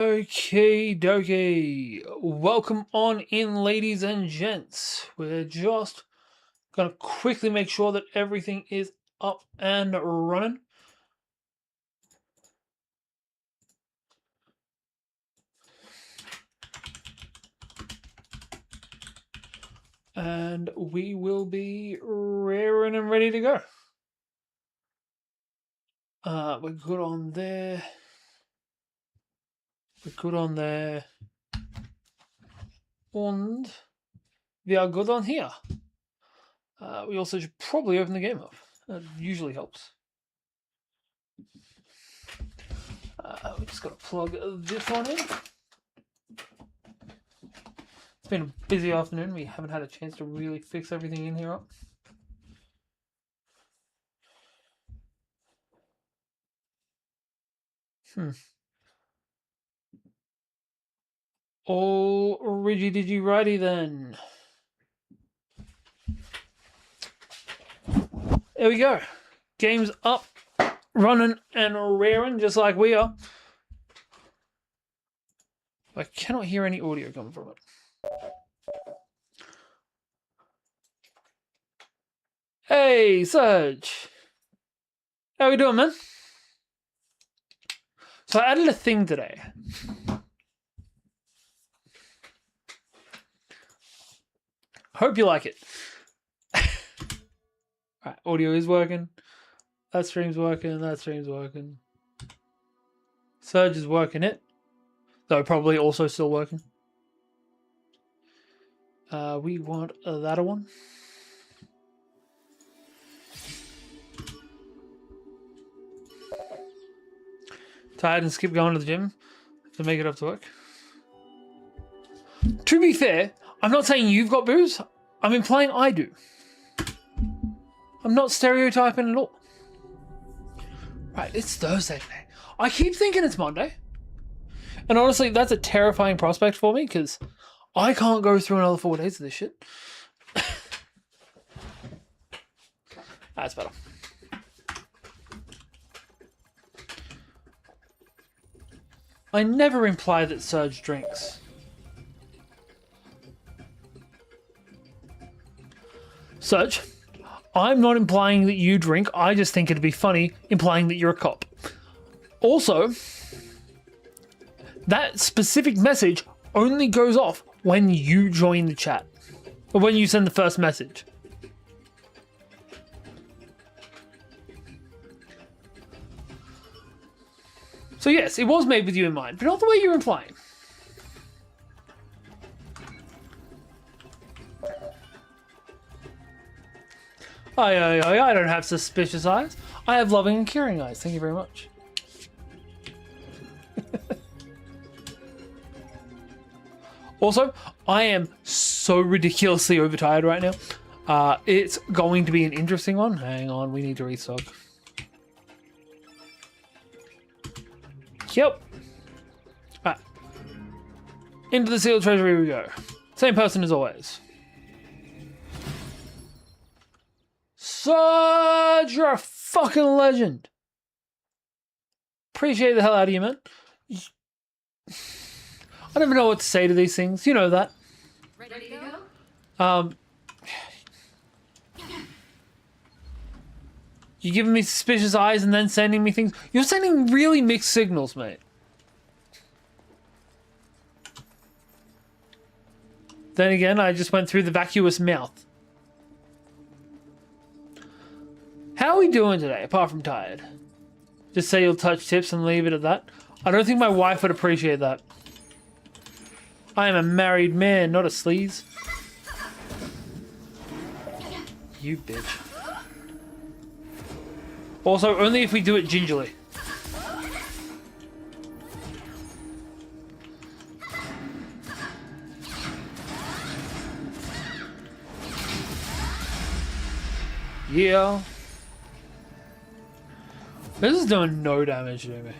Okay, dokie. Welcome on in, ladies and gents. We're just gonna quickly make sure that everything is up and running. And we will be raring and ready to go. We're good on there. We're good on there. And we are good on here. We also should probably open the game up. That usually helps. We just got to plug this one in. It's been a busy afternoon. We haven't had a chance to really fix everything in here up. All riggy righty then. There we go. Game's up, running and raring just like we are. I cannot hear any audio coming from it. Hey, Serge. How we doing, man? So I added a thing today. Hope you like it. Alright, audio is working. That stream's working. That stream's working. Surge is working it. Though probably also still working. We want that one. Tired and skip going to the gym to make it up to work. To be fair, I'm not saying you've got booze. I'm implying I do. I'm not stereotyping at all. Right, it's Thursday today. I keep thinking it's Monday. And honestly, that's a terrifying prospect for me because I can't go through another 4 days of this shit. That's better. I never imply that Serge drinks. Serge, I'm not implying that you drink. I just think it'd be funny implying that you're a cop. Also, that specific message only goes off when you join the chat. Or when you send the first message. So yes, it was made with you in mind, but not the way you're implying. I don't have suspicious eyes. I have loving and caring eyes. Thank you very much. Also, I am so ridiculously overtired right now. It's going to be an interesting one. Hang on, we need to restock. Yep. Right. Into the sealed treasury we go. Same person as always. Serge, you're a fucking legend. Appreciate the hell out of you, man. I don't even know what to say to these things. You know that. Ready to go? You giving me suspicious eyes and then sending me things. You're sending really mixed signals, mate. Then again, I just went through the vacuous mouth. How are we doing today, apart from tired? Just say you'll touch tips and leave it at that? I don't think my wife would appreciate that. I am a married man, not a sleaze. You bitch. Also, only if we do it gingerly. Yeah. This is doing no damage to me.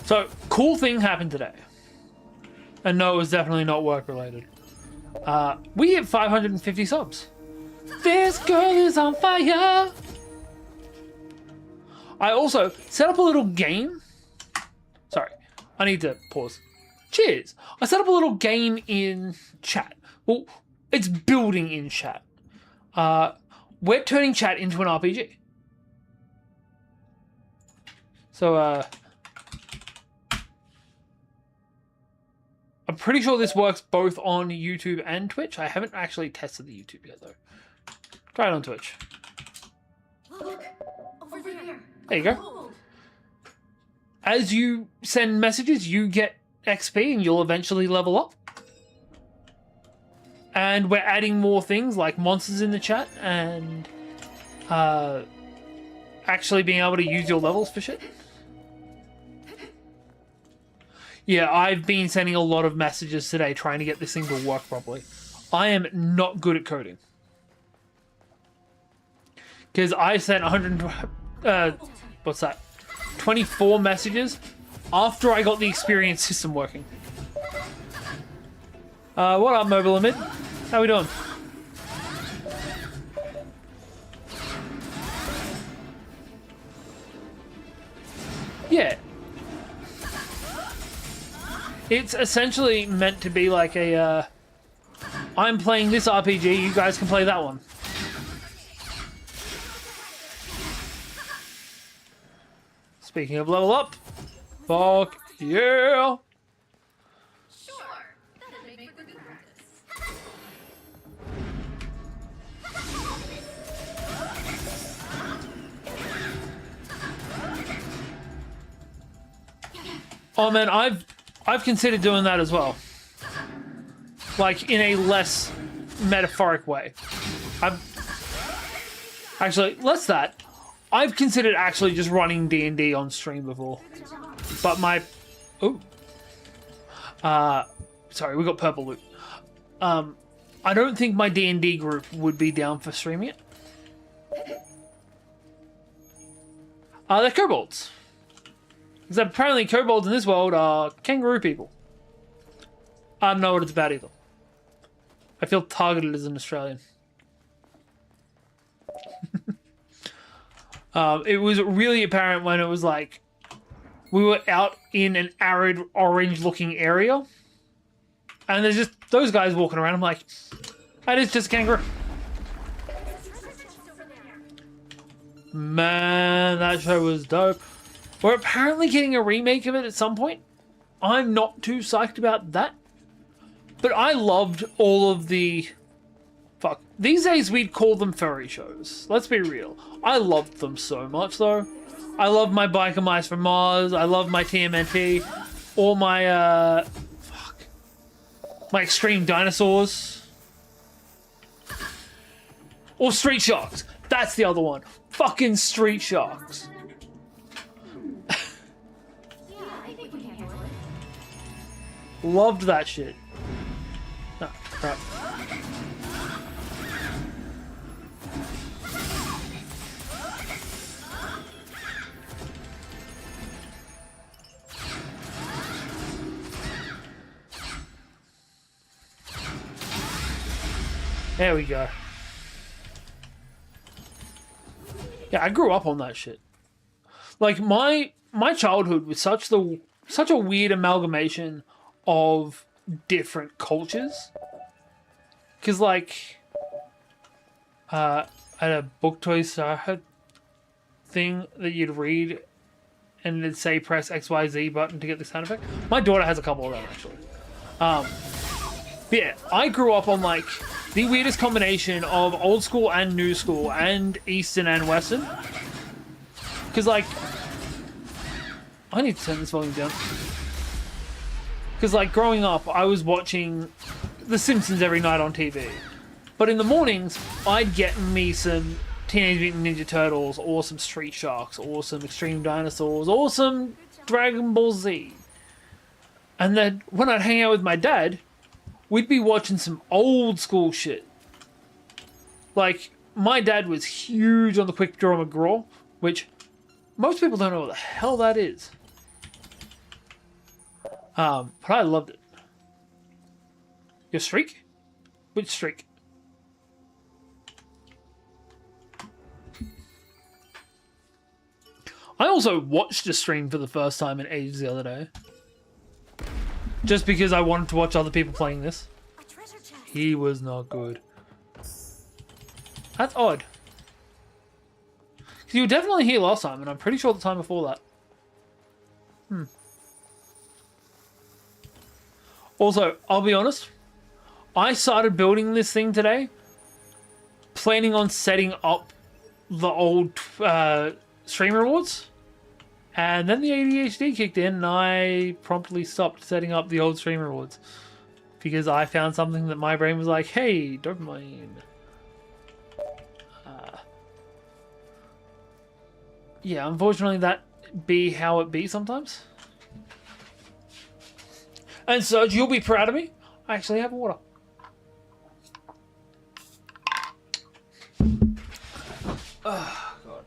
So, cool thing happened today. And no, it was definitely not work related. We hit 550 subs. This girl is on fire. I also set up a little game. Sorry, I need to pause. Cheers. I set up a little game in chat. Well, it's building in chat. We're turning chat into an RPG. So, I'm pretty sure this works both on YouTube and Twitch. I haven't actually tested the YouTube yet, though. Try it on Twitch. Look, over there. There you go. As you send messages, you get XP and you'll eventually level up. And we're adding more things like monsters in the chat and actually being able to use your levels for shit. Yeah, I've been sending a lot of messages today trying to get this thing to work properly. I am not good at coding. Because I sent 24 messages after I got the experience system working. What up, Mobile Amid? How we doing? Yeah. It's essentially meant to be like a, I'm playing this RPG, you guys can play that one. Speaking of level up, fuck yeah! Sure. That'll make for good practice. Oh man, I've considered doing that as well. Like in a less metaphoric way. I've considered actually just running D&D on stream before. But my sorry, we got purple loot. I don't think my D&D group would be down for streaming it. They're kobolds. Because apparently kobolds in this world are kangaroo people. I don't know what it's about either. I feel targeted as an Australian. It was really apparent when it was like, we were out in an arid orange looking area. And there's just those guys walking around. I'm like, that is just a kangaroo. Man, that show was dope. We're apparently getting a remake of it at some point. I'm not too psyched about that. But I loved all of the... Fuck. These days we'd call them furry shows. Let's be real. I loved them so much though. I love my Biker Mice from Mars. I love my TMNT. All my, fuck. My Extreme Dinosaurs. Or Street Sharks. That's the other one. Fucking Street Sharks. Loved that shit. Oh, crap. There we go. Yeah, I grew up on that shit. Like my childhood was such a weird amalgamation of different cultures. Cause like I had a book toy thing that you'd read and it'd say press XYZ button to get the sound effect. My daughter has a couple of them actually. But yeah, I grew up on like the weirdest combination of old school and new school and Eastern and Western. Cause like I need to turn this volume down. Because, like, growing up, I was watching The Simpsons every night on TV. But in the mornings, I'd get me some Teenage Mutant Ninja Turtles, or some Street Sharks, or some Extreme Dinosaurs, or some Dragon Ball Z. And then, when I'd hang out with my dad, we'd be watching some old school shit. Like, my dad was huge on the Quick Draw McGraw, which most people don't know what the hell that is. But I loved it. Your streak? Which streak? I also watched a stream for the first time in ages the other day. Just because I wanted to watch other people playing this. A treasure chest. He was not good. That's odd. Because you were definitely here last time, and I'm pretty sure the time before that. Also, I'll be honest. I started building this thing today, planning on setting up the old stream rewards. And then the ADHD kicked in, and I promptly stopped setting up the old stream rewards. Because I found something that my brain was like, hey, dopamine. Yeah, unfortunately that be how it be sometimes. And Serge, you'll be proud of me. I actually have water. Oh, God.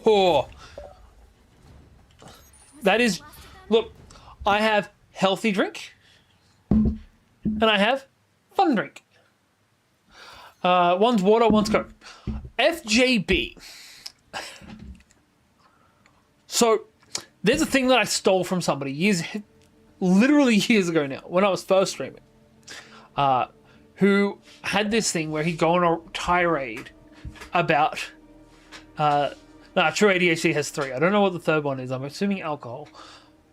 Oh. That is... Look, I have healthy drink. And I have fun drink. One's water, one's Coke. FJB. So, there's a thing that I stole from somebody literally years ago now, when I was first streaming. Who had this thing where he'd go on a tirade about... True ADHD has 3. I don't know what the third one is. I'm assuming alcohol.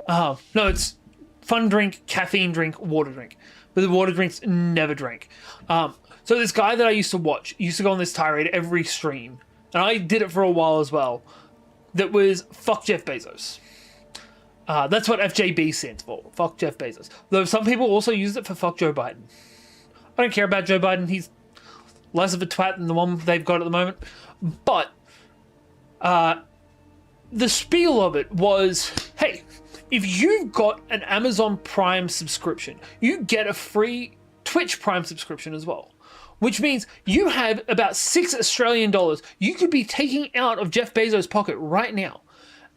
No, it's fun drink, caffeine drink, water drink. But the water drinks never drank. So this guy that I used to watch used to go on this tirade every stream. And I did it for a while as well. That was, fuck Jeff Bezos. That's what FJB stands for. Fuck Jeff Bezos. Though some people also use it for fuck Joe Biden. I don't care about Joe Biden. He's less of a twat than the one they've got at the moment. But the spiel of it was, hey, if you've got an Amazon Prime subscription, you get a free Twitch Prime subscription as well. Which means you have about $6 Australian you could be taking out of Jeff Bezos' pocket right now.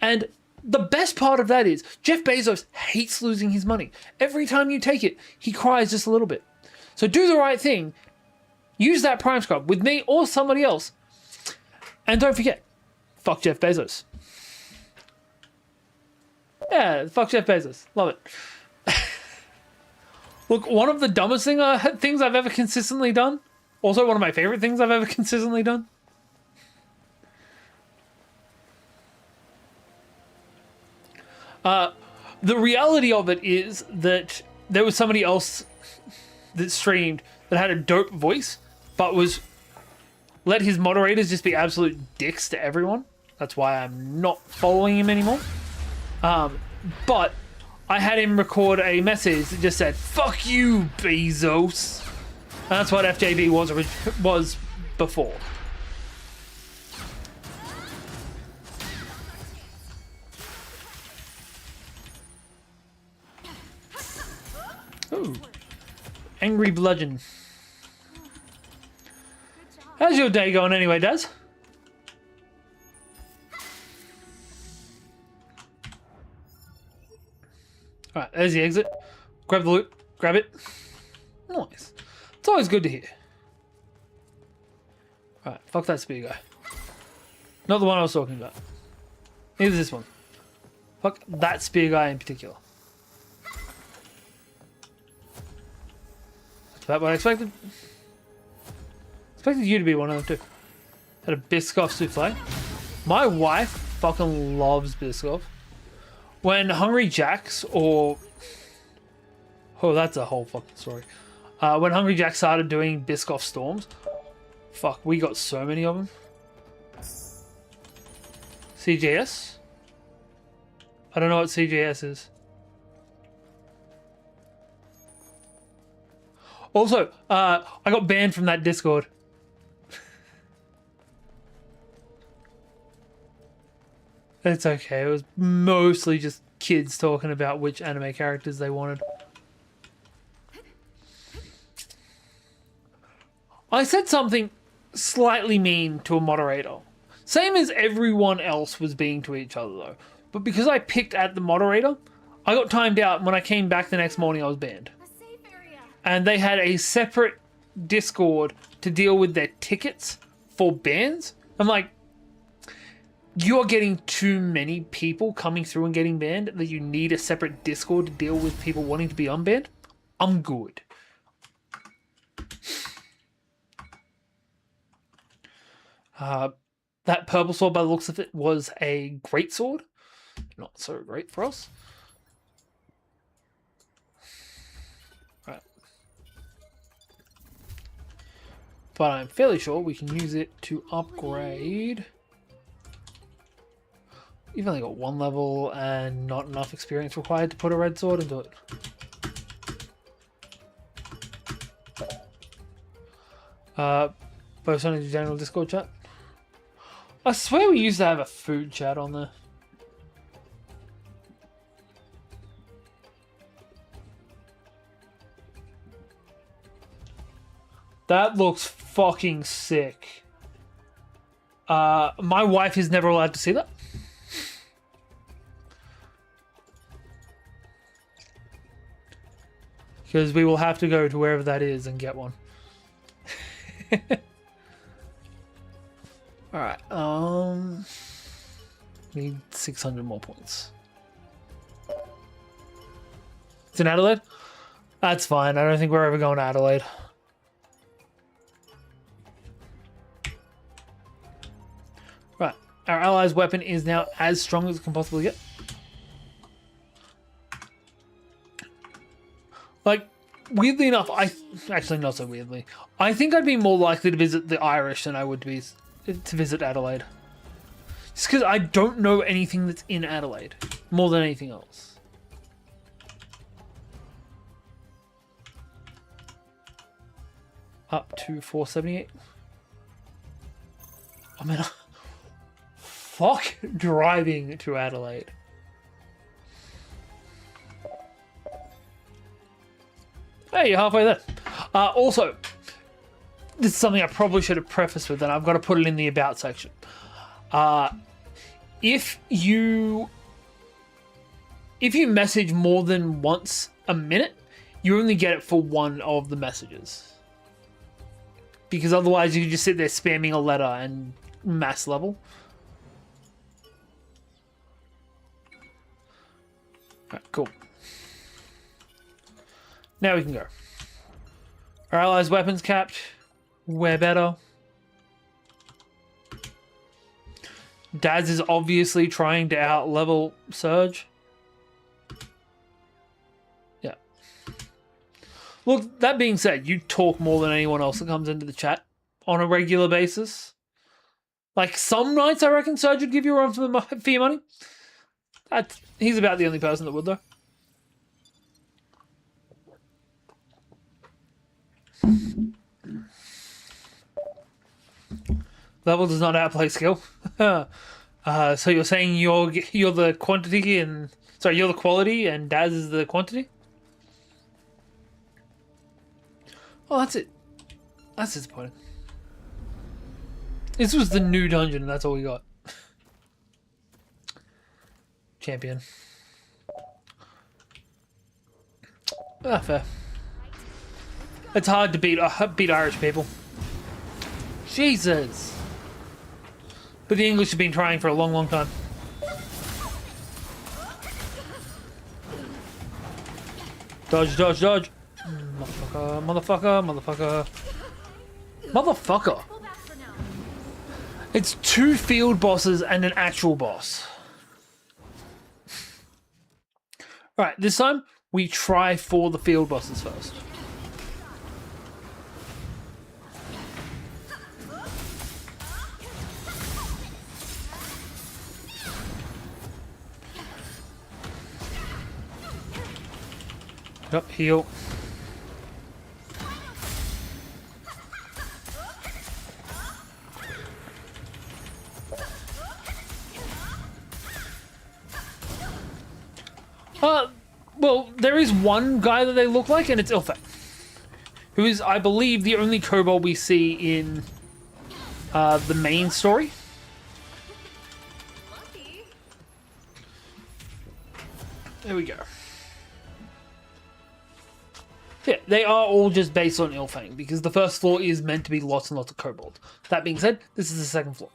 And the best part of that is Jeff Bezos hates losing his money. Every time you take it, he cries just a little bit. So do the right thing. Use that Prime Scrub with me or somebody else. And don't forget, fuck Jeff Bezos. Yeah, fuck Jeff Bezos. Love it. Look, one of the dumbest things I've ever consistently done. Also, one of my favorite things I've ever consistently done. The reality of it is that there was somebody else that streamed that had a dope voice, but let his moderators just be absolute dicks to everyone. That's why I'm not following him anymore. But I had him record a message that just said, fuck you, Bezos. And that's what FJB was before. Ooh. Angry Bludgeon. How's your day going anyway, Daz? Alright, there's the exit. Grab the loot. Grab it. Nice. It's always good to hear. Alright, fuck that spear guy. Not the one I was talking about. Neither this one. Fuck that spear guy in particular. That's about what I expected. Expected you to be one of them too. Had a Biscoff souffle. My wife fucking loves Biscoff. When Hungry Jack's or... Oh, that's a whole fucking story. When Hungry Jack started doing Biscoff Storms, fuck, we got so many of them. CJS? I don't know what CJS is. Also, I got banned from that Discord. It's okay. It was mostly just kids talking about which anime characters they wanted. I said something slightly mean to a moderator. Same as everyone else was being to each other, though. But because I picked at the moderator, I got timed out, and when I came back the next morning, I was banned. A safe area. And they had a separate Discord to deal with their tickets for bans. I'm like, you're getting too many people coming through and getting banned that you need a separate Discord to deal with people wanting to be unbanned. I'm good. That purple sword, by the looks of it, was a great sword. Not so great for us. Right. But I'm fairly sure we can use it to upgrade. You've only got 1 level and not enough experience required to put a red sword into it. Both on the general Discord chat. I swear we used to have a food chat on there. That looks fucking sick. My wife is never allowed to see that. Because we will have to go to wherever that is and get one. Alright, need 600 more points. It's in Adelaide? That's fine. I don't think we're ever going to Adelaide. Right, our ally's weapon is now as strong as it can possibly get. Like, weirdly enough, actually not so weirdly, I think I'd be more likely to visit the Irish than I would be to visit Adelaide. Just because I don't know anything that's in Adelaide more than anything else. Up to 478. I mean, fuck driving to Adelaide. Hey, you're halfway there. Also, this is something I probably should have prefaced with, and I've got to put it in the about section. If you message more than once a minute, you only get it for one of the messages. Because otherwise you can just sit there spamming a letter and mass level. Alright, cool. Now we can go. Our allies' weapons capped. We're better. Daz is obviously trying to out-level Surge. Yeah. Look, that being said, you talk more than anyone else that comes into the chat on a regular basis. Like, some nights I reckon Surge would give you a run for your money. He's about the only person that would, though. Level does not outplay skill. So you're saying you're the quantity and you're the quality and Daz is the quantity? Oh, that's it. That's disappointing. This was the new dungeon and that's all we got. Champion. Ah, fair. It's hard to beat Irish people. Jesus. But the English have been trying for a long, long time. Dodge, dodge, dodge. Motherfucker, motherfucker, motherfucker. Motherfucker. It's 2 field bosses and an actual boss. Alright, this time we try for the field bosses first. Yep, heal. Well, there is one guy that they look like, and it's Ilfek, who is, I believe, the only kobold we see in the main story. There we go. Yeah, they are all just based on Ilfang because the first floor is meant to be lots and lots of kobold. That being said, this is the second floor.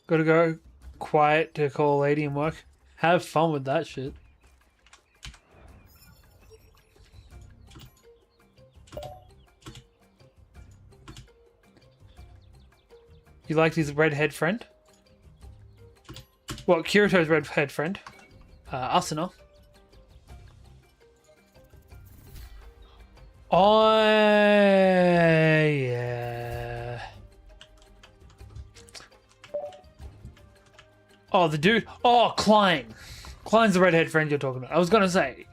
Gotta go quiet to call a lady and work. Have fun with that shit. You liked his redhead friend? Well, Kirito's redhead friend. Asuna. Oh, yeah. Oh, the dude. Oh, Klein. Klein's the redhead friend you're talking about. I was going to say,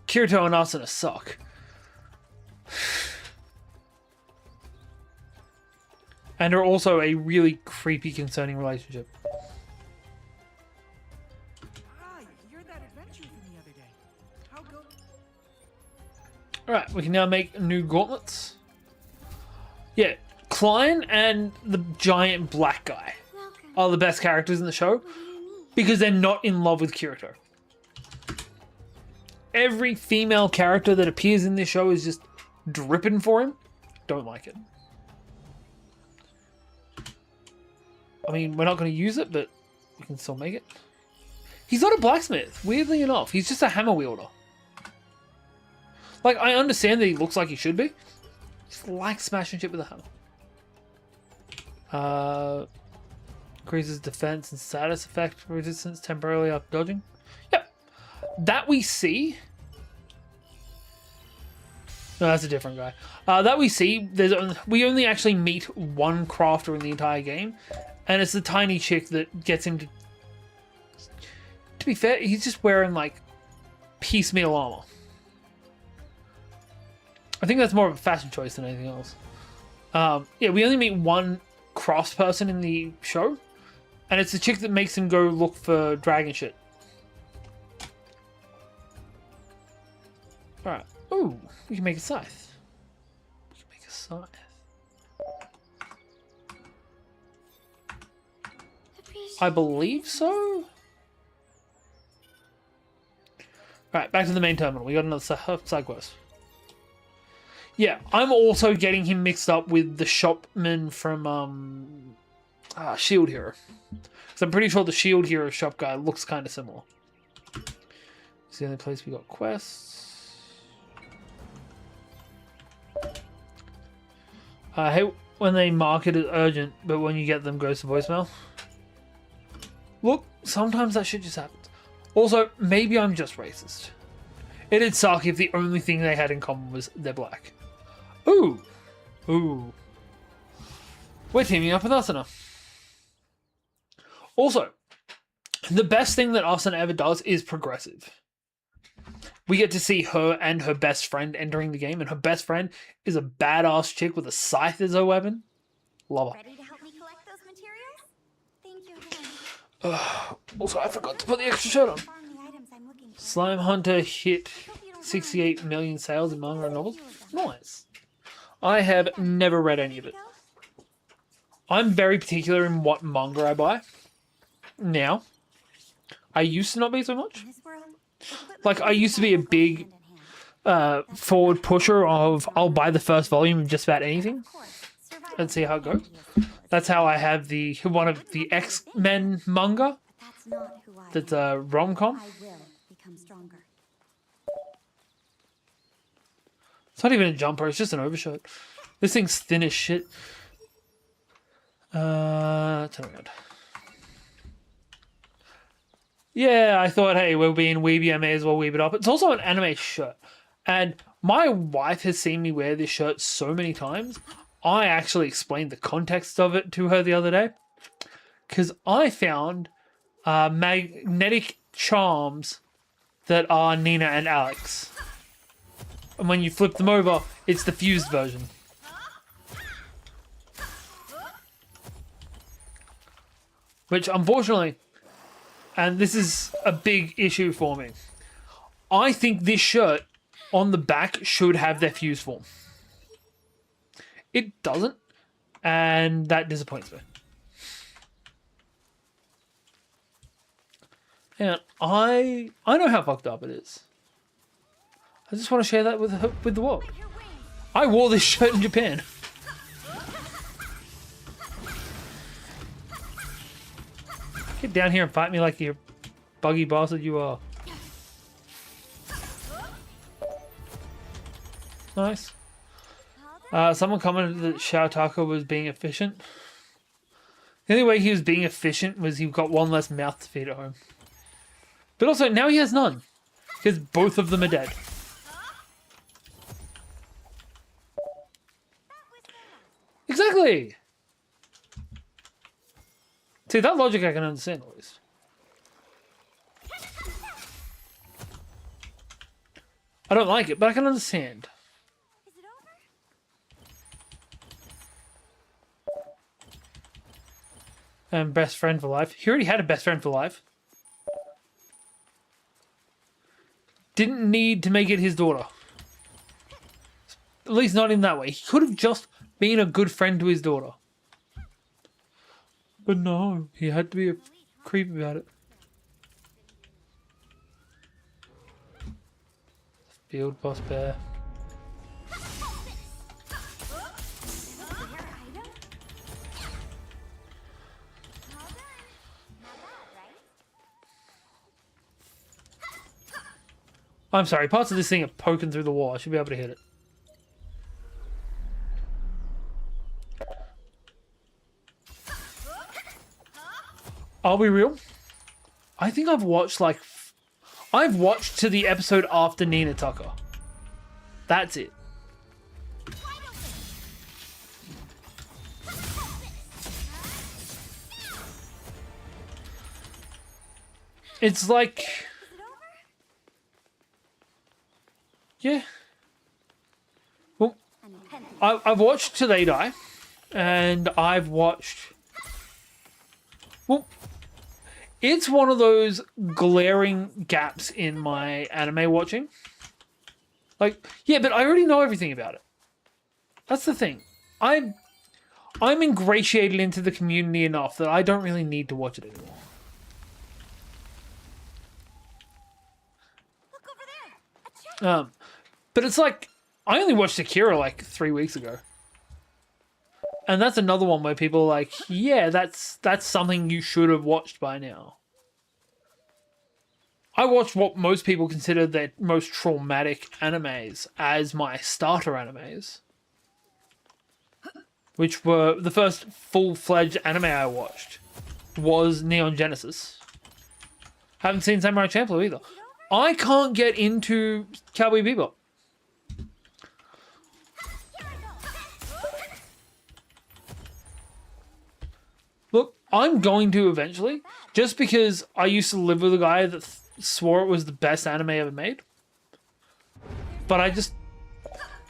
Kirito and Asuna suck. And are also a really creepy, concerning relationship. Ah, you're that adventure from the other day. How go? Alright, we can now make new gauntlets. Yeah, Klein and the giant black guy are the best characters in the show because they're not in love with Kirito. Every female character that appears in this show is just dripping for him. Don't like it. I mean, we're not going to use it, but we can still make it. He's not a blacksmith, weirdly enough. He's just a hammer wielder. Like, I understand that he looks like he should be. Just like smashing shit with a hammer. Increases defense and status effect resistance temporarily after dodging. Yep. That we see. No, that's a different guy. That we see, we only actually meet one crafter in the entire game. And it's the tiny chick that gets him to... To be fair, he's just wearing, like, piecemeal armor. I think that's more of a fashion choice than anything else. Yeah, we only meet one craftsperson in the show. And it's the chick that makes him go look for dragon shit. Alright. Ooh, we can make a scythe. We can make a scythe. I believe so. Alright, back to the main terminal. We got another side quest. Yeah, I'm also getting him mixed up with the shopman from Shield Hero. Because I'm pretty sure the Shield Hero shop guy looks kind of similar. It's the only place we got quests. I hate when they mark it as urgent, but when you get them, goes to voicemail. Look, sometimes that shit just happens. Also, maybe I'm just racist. It'd suck if the only thing they had in common was they're black. Ooh. Ooh. We're teaming up with Asuna. Also, the best thing that Asuna ever does is progressive. We get to see her and her best friend entering the game, and her best friend is a badass chick with a scythe as her weapon. Love her. Ready to help me collect those materials? Thank you again. Also, I forgot to put the extra shirt on. Find the items I'm looking for. Slime Hunter hit 68 million sales in manga and novels. Nice. I have never read any of it. I'm very particular in what manga I buy. Now, I used to not be so much. In this world, Like, I used to be a big forward pusher of I'll buy the first volume of just about anything and see how it goes. That's how I have the one of the X-Men manga. That's not who I That's a rom-com. I will become stronger. It's not even a jumper, it's just an overshirt. This thing's thin as shit. Turn around. Yeah, I thought, hey, we're being weeby, I may as well weeb it up. It's also an anime shirt. And my wife has seen me wear this shirt so many times. I actually explained the context of it to her the other day. Because I found magnetic charms that are Nina and Alex. And when you flip them over, it's the fused version. Which, unfortunately, and this is a big issue for me, I think this shirt on the back should have their fuse form. It doesn't, and that disappoints me. And I know how fucked up it is. I just want to share that with the world. I wore this shirt in Japan. Get down here and fight me like you buggy bastard you are. Nice. Someone commented that Shoutaka was being efficient. The only way he was being efficient was he got one less mouth to feed at home. But also, now he has none. Because both of them are dead. Exactly! See, that logic I can understand at least. I don't like it, but I can understand. Is it over? And best friend for life. He already had a best friend for life. Didn't need to make it his daughter. At least not in that way. He could have just been a good friend to his daughter. But no, he had to be a creep about it. Field boss bear. I'm sorry, parts of this thing are poking through the wall. I should be able to hit it. I'll be real. I think I've watched like... I've watched to the episode after Nina Tucker. That's it. It's like... Yeah. Well, I've watched till they die. And I've watched... Well... It's one of those glaring gaps in my anime watching. Like, yeah, but I already know everything about it. That's the thing. I'm ingratiated into the community enough that I don't really need to watch it anymore. Look over there. A check. But it's like, I only watched Akira like 3 weeks ago. And that's another one where people are like, yeah, that's something you should have watched by now. I watched what most people consider their most traumatic animes as my starter animes. Which were, the first full-fledged anime I watched was Neon Genesis. Haven't seen Samurai Champloo either. I can't get into Cowboy Bebop. Look, I'm going to eventually, just because I used to live with a guy that swore it was the best anime ever made. But I just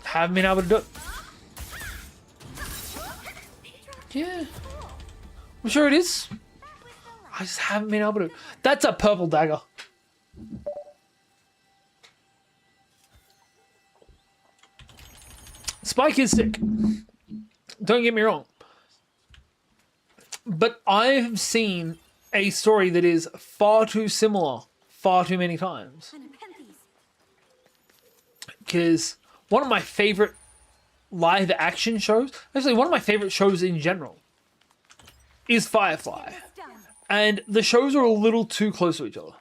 haven't been able to do it. Yeah. I'm sure it is. I just haven't been able to. That's a purple dagger. Spike is sick. Don't get me wrong. But I've seen a story that is far too similar far too many times. Because one of my favorite live action shows, actually one of my favorite shows in general, is Firefly. And the shows are a little too close to each other.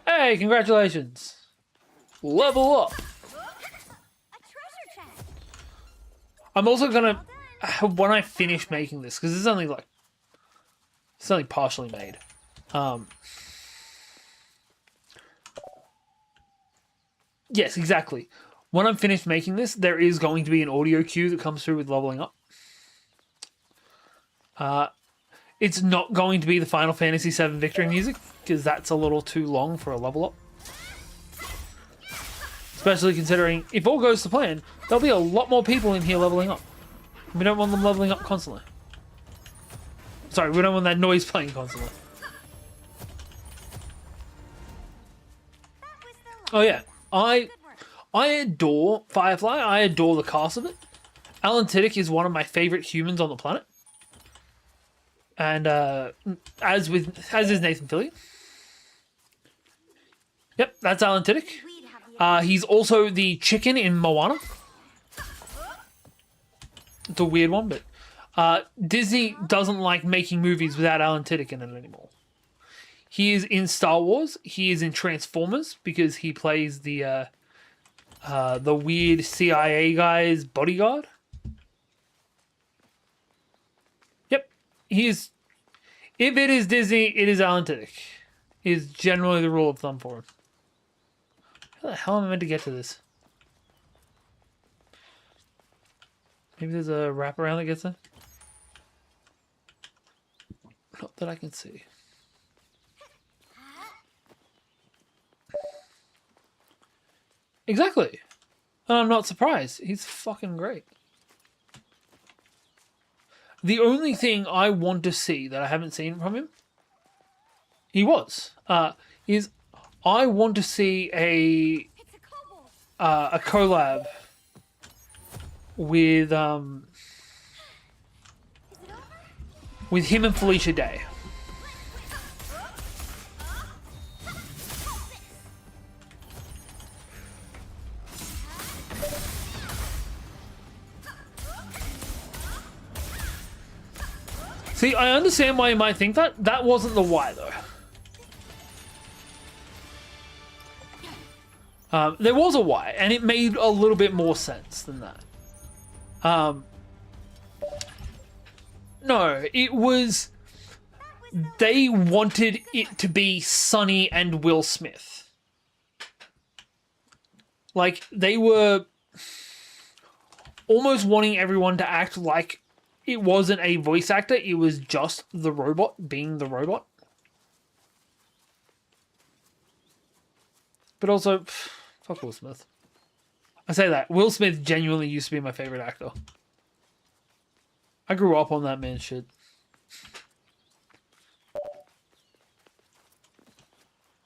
Hey, congratulations. Level up. I'm also gonna, when I finish making this, because it's only like, it's only partially made. Yes, exactly. When I'm finished making this, there is going to be an audio cue that comes through with leveling up. It's not going to be the Final Fantasy VII victory music, because that's a little too long for a level up. Especially considering, if all goes to plan, there'll be a lot more people in here leveling up. We don't want them leveling up constantly. Sorry, we don't want that noise playing constantly. Oh yeah, I adore Firefly. I adore the cast of it. Alan Tudyk is one of my favorite humans on the planet, and as is Nathan Fillion. Yep, that's Alan Tudyk. He's also the chicken in Moana. It's a weird one, but Disney doesn't like making movies without Alan Tudyk in it anymore. He is in Star Wars. He is in Transformers because he plays the weird CIA guy's bodyguard. Yep, he is. If it is Disney, it is Alan Tudyk. Is generally the rule of thumb for him. How the hell am I meant to get to this? Maybe there's a wraparound that gets there? Not that I can see. Exactly. And I'm not surprised. He's fucking great. The only thing I want to see that I haven't seen from him, is I want to see a collab with him and Felicia Day. See, I understand why you might think that. That wasn't the why, though. There was a why, and it made a little bit more sense than that. No, it was... They wanted it to be Sonny and Will Smith. Like, they were almost wanting everyone to act like it wasn't a voice actor, it was just the robot being the robot. But also, fuck Will Smith. I say that. Will Smith genuinely used to be my favorite actor. I grew up on that man's shit.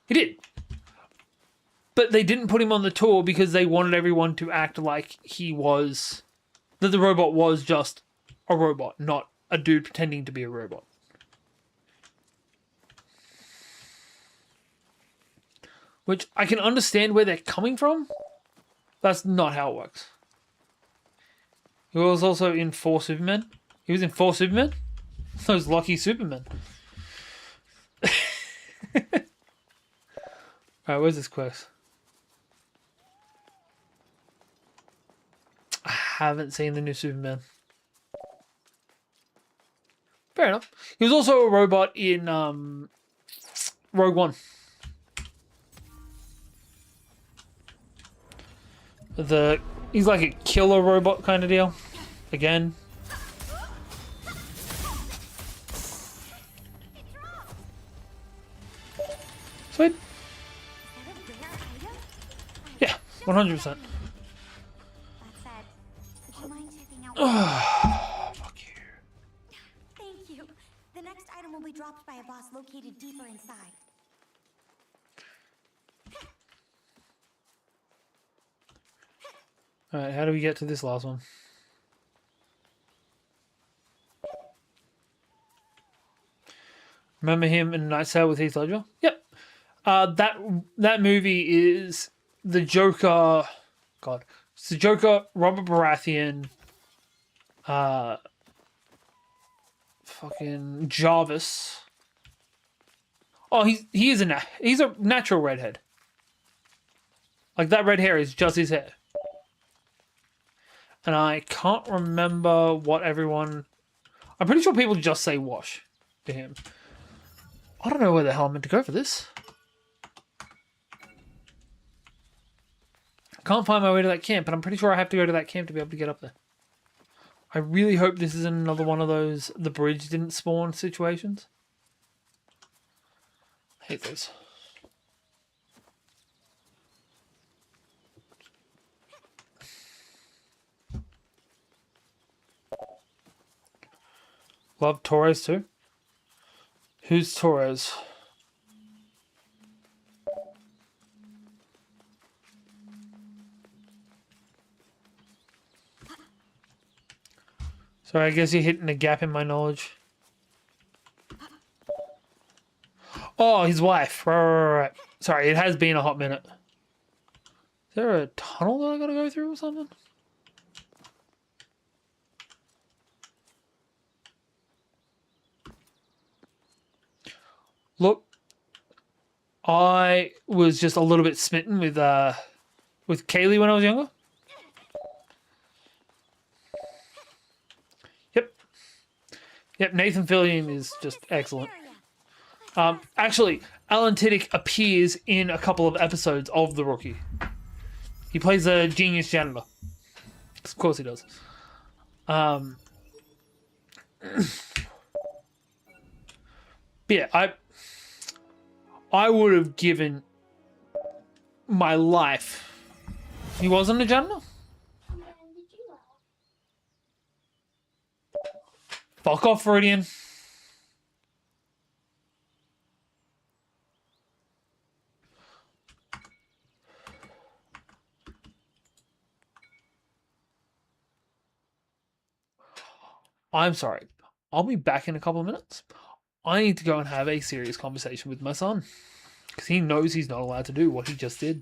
He did. But they didn't put him on the tour because they wanted everyone to act like he was... that the robot was just a robot, not a dude pretending to be a robot. Which I can understand where they're coming from. That's not how it works. He was also in 4 Supermen. He was in 4 Supermen? Those lucky Supermen. Alright, where's this quest? I haven't seen the new Superman. Fair enough. He was also a robot in Rogue One. He's like a killer robot kind of deal. Again. Sweet. Yeah, 100%. That said, would you mind checking out? Fuck you. Thank you. The next item will be dropped by a boss located deeper inside. Alright, how do we get to this last one? Remember him in Night Sale with Heath Ledger? Yep. That movie is the Joker. God, it's the Joker. Robert Baratheon. Fucking Jarvis. Oh, he's a natural redhead. Like that red hair is just his hair. And I can't remember what everyone... I'm pretty sure people just say wash to him. I don't know where the hell I'm meant to go for this. I can't find my way to that camp, and I'm pretty sure I have to go to that camp to be able to get up there. I really hope this isn't another one of those the bridge didn't spawn situations. I hate those. Love Torres too. Who's Torres? So I guess you're hitting a gap in my knowledge. Oh, his wife. Right. Sorry, it has been a hot minute. Is there a tunnel that I gotta go through or something? Look, I was just a little bit smitten with Kaylee when I was younger. Yep, Nathan Fillion is just excellent. Actually, Alan Tiddick appears in a couple of episodes of The Rookie. He plays a genius janitor. Of course he does. But yeah, I would have given my life. He wasn't a janitor? Fuck off, Freudian. I'm sorry. I'll be back in a couple of minutes. I need to go and have a serious conversation with my son. Because he knows he's not allowed to do what he just did.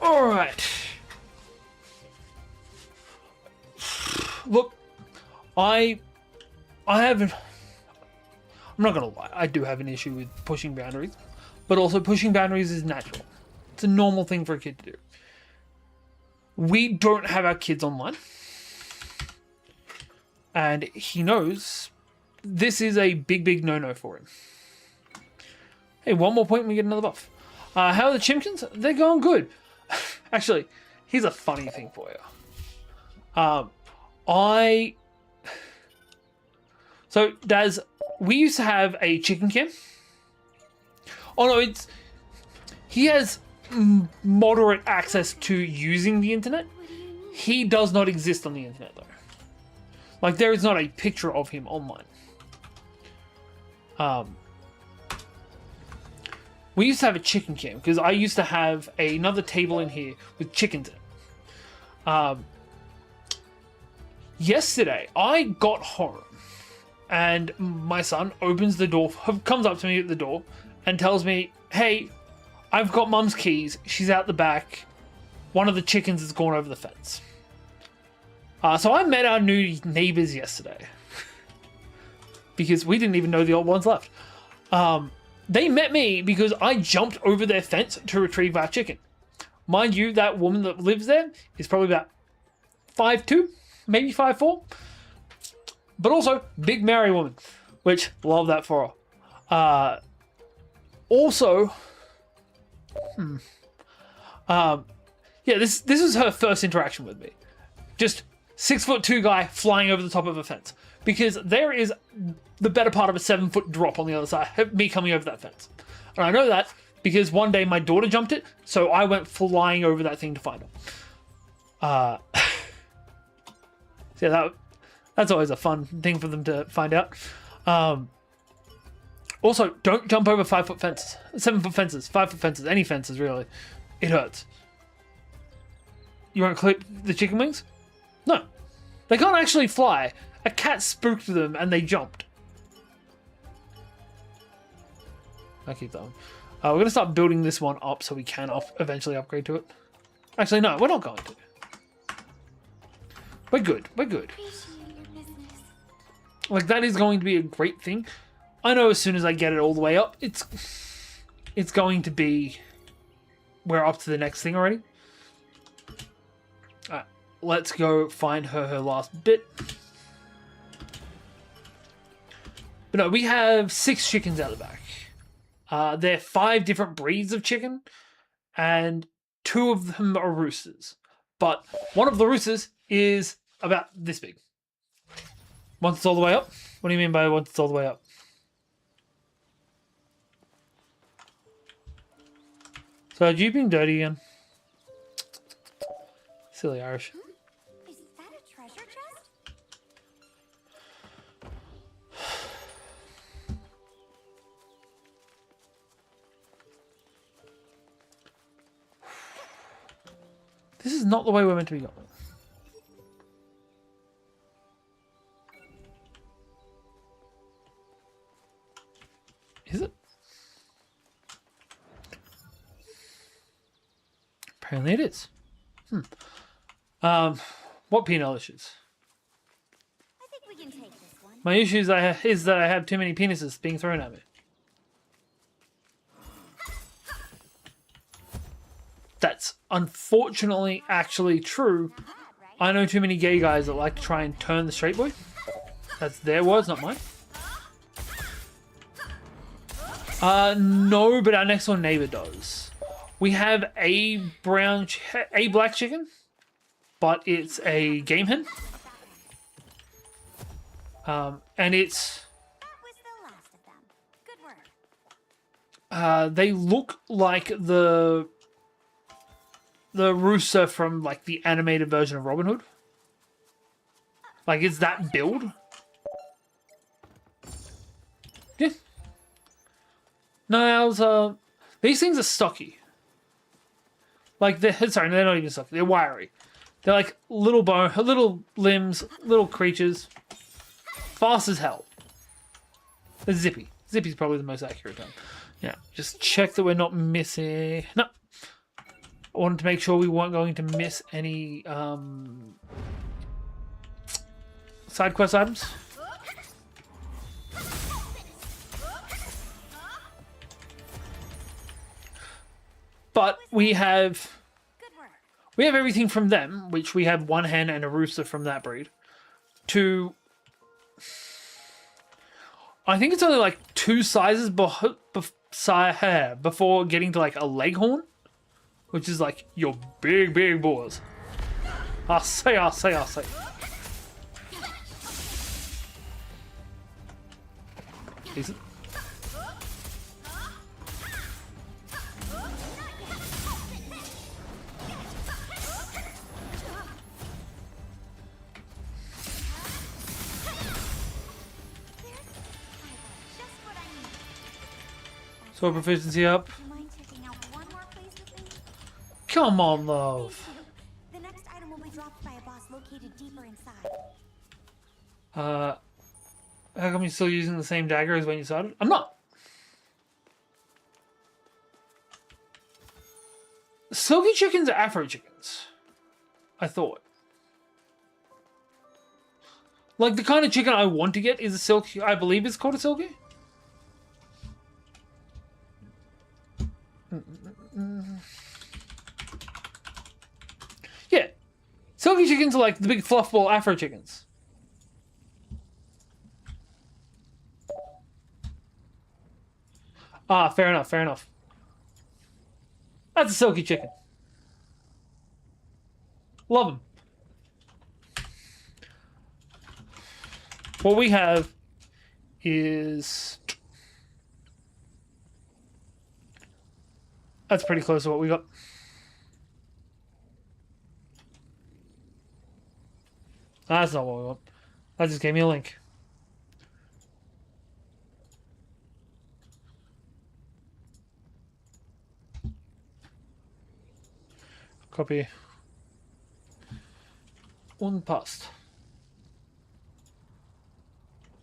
All right. Look, I'm not gonna lie, I do have an issue with pushing boundaries, but also pushing boundaries is natural. It's a normal thing for a kid to do. We don't have our kids online, and he knows this is a big no-no for him. Hey, one more point and we get another buff. How are the Chimkins? They're going good. Actually, here's a funny thing for you. So, Daz, we used to have a chicken cam. Oh no, he has moderate access to using the internet. He does not exist on the internet though. Like, there is not a picture of him online. We used to have a chicken cam because I used to have another table in here with chickens in it. Yesterday, I got home and my son opens the door, comes up to me at the door and tells me, "Hey, I've got Mum's keys. She's out the back. One of the chickens has gone over the fence." So I met our new neighbors yesterday because we didn't even know the old ones left. They met me because I jumped over their fence to retrieve our chicken. Mind you, that woman that lives there is probably about 5'2", maybe 5'4". But also, big Mary woman, which love that for her. Also, yeah, this is her first interaction with me. Just 6'2" guy flying over the top of a fence, because there is the better part of a 7-foot drop on the other side of me coming over that fence, and I know that because one day my daughter jumped it, so I went flying over that thing to find her. So yeah, that's always a fun thing for them to find out. Also, don't jump over 5-foot fences, 7-foot fences, 5-foot fences, any fences really. It hurts. You won't clip the chicken wings? No. They can't actually fly. A cat spooked them and they jumped. I'll keep that one. We're going to start building this one up so we can eventually upgrade to it. Actually, no, we're not going to. We're good. We're good. Like, that is going to be a great thing. I know as soon as I get it all the way up, it's going to be... We're up to the next thing already. Alright, let's go find her last bit. But no, we have 6 chickens out the back. They're 5 different breeds of chicken, and 2 of them are roosters. But one of the roosters is about this big. Once it's all the way up? What do you mean by once it's all the way up? So, are you being dirty again? Silly Irish. Is that a treasure chest? This is not the way we're meant to be going. Is it? Apparently it is. What penile issues? I think we can take this one. My issues is that I have too many penises being thrown at me. That's unfortunately actually true. I know too many gay guys that like to try and turn the straight boy. That's their words, not mine. No, but our next door neighbor does. We have a black chicken, but it's a game hen. And it's... That was the last of them. Good work. they look like the rooster from like the animated version of Robin Hood. Like it's that build. Yeah. No, these things are stocky. Like they're they're not even stocky. They're wiry. They're like little limbs, little creatures. Fast as hell. They're zippy. Zippy's probably the most accurate term. Yeah, just check that we're not missing. No. I wanted to make sure we weren't going to miss any side quest items. But we have everything from them, which we have one hen and a rooster from that breed, to I think it's only like 2 sizes before getting to like a leghorn, which is like your big boys. I say. Decent. So proficiency up. Do you mind checking out one more place with me? Come on, love. The next item will be dropped by a boss located deeper inside. How come you're still using the same dagger as when you started? I'm not. Silky chickens are Afro chickens. I thought. Like the kind of chicken I want to get is a silky. I believe it's called a silky. Silky chickens are like the big fluffball Afro chickens. Ah, fair enough, fair enough. That's a silky chicken. Love them. What we have is... That's pretty close to what we got. That's not what we want. That just gave me a link. Copy. Unpassed.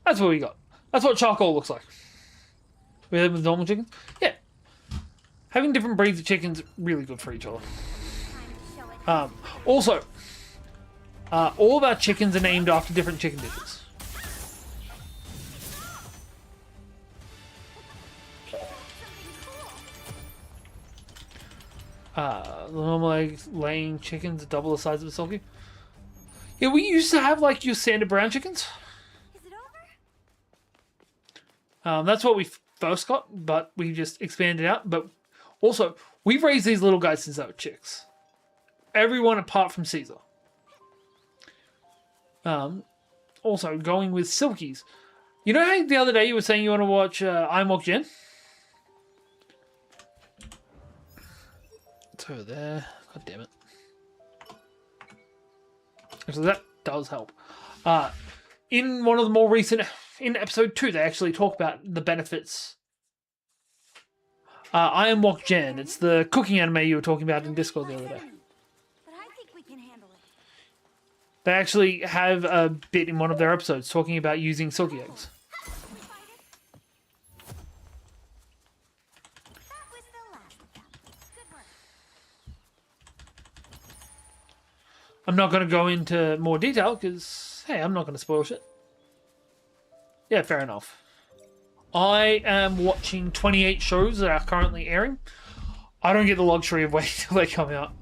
That's what we got. That's what charcoal looks like. We have with normal chickens? Yeah. Having different breeds of chickens really good for each other. Also, all of our chickens are named after different chicken dishes. The normal laying chickens are double the size of a silky. Yeah, we used to have like your standard brown chickens. Is it over? That's what we first got, but we just expanded out. But also, we've raised these little guys since they were chicks. Everyone apart from Caesar. Also, going with silkies. You know how the other day you were saying you want to watch Aincrad P9? It's over there. God damn it. Actually, that does help. In one of the more recent... In episode 2, they actually talk about the benefits. Aincrad P9. It's the cooking anime you were talking about in Discord the other day. But I think we can handle it. They actually have a bit in one of their episodes talking about using silky eggs. We fight it. That was the last of them. Good work. I'm not going to go into more detail because, hey, I'm not going to spoil shit. Yeah, fair enough. I am watching 28 shows that are currently airing. I don't get the luxury of waiting till they come out.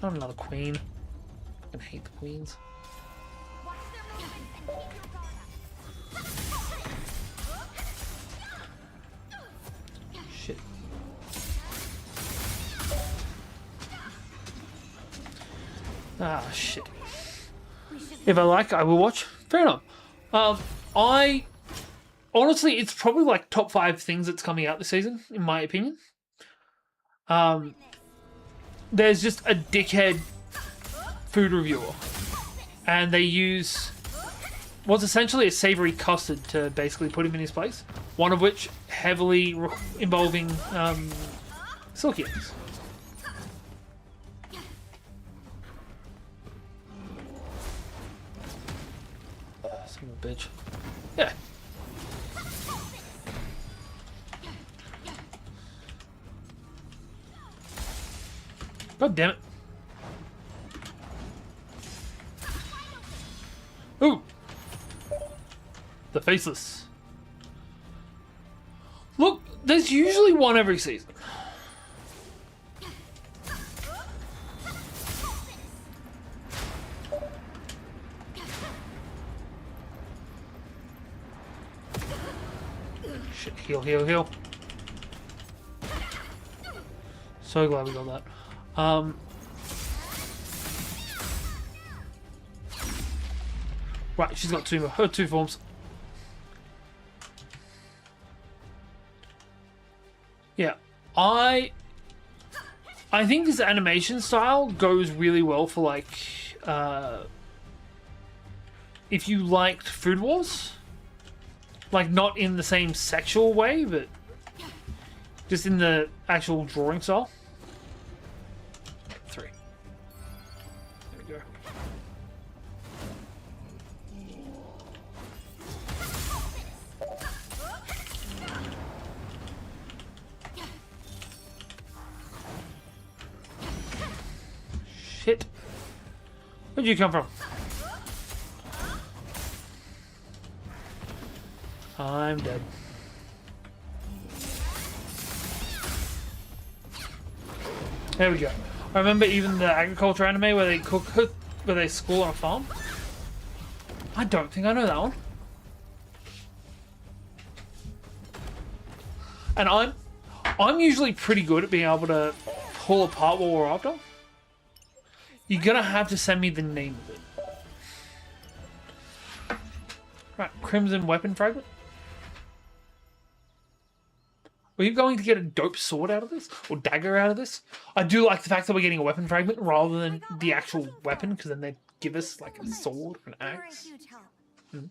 Not another queen. I hate the queens. Watch their movements and keep your guard up. Shit. Ah, shit. If I like, I will watch. Fair enough. Honestly, it's probably like top 5 things that's coming out this season, in my opinion. There's just a dickhead food reviewer, and they use what's essentially a savory custard to basically put him in his place. One of which heavily involving silky eggs. Son of a bitch. Yeah. God damn it. Ooh. The faceless. Look, there's usually one every season. Shit, heal, heal, heal. So glad we got that. Right, she's got her two forms. Yeah, I think this animation style goes really well for like if you liked Food Wars, like not in the same sexual way, but just in the actual drawing style. 3. There we go. Shit. Where'd you come from? I'm dead. There we go. I remember even the agriculture anime where they where they school on a farm. I don't think I know that one. And I'm usually pretty good at being able to pull apart what we're after. You're gonna have to send me the name of it. Right, Crimson Weapon Fragment. Are you going to get a dope sword out of this? Or dagger out of this? I do like the fact that we're getting a weapon fragment rather than the actual weapon, because then they give us like a sword or an axe. I should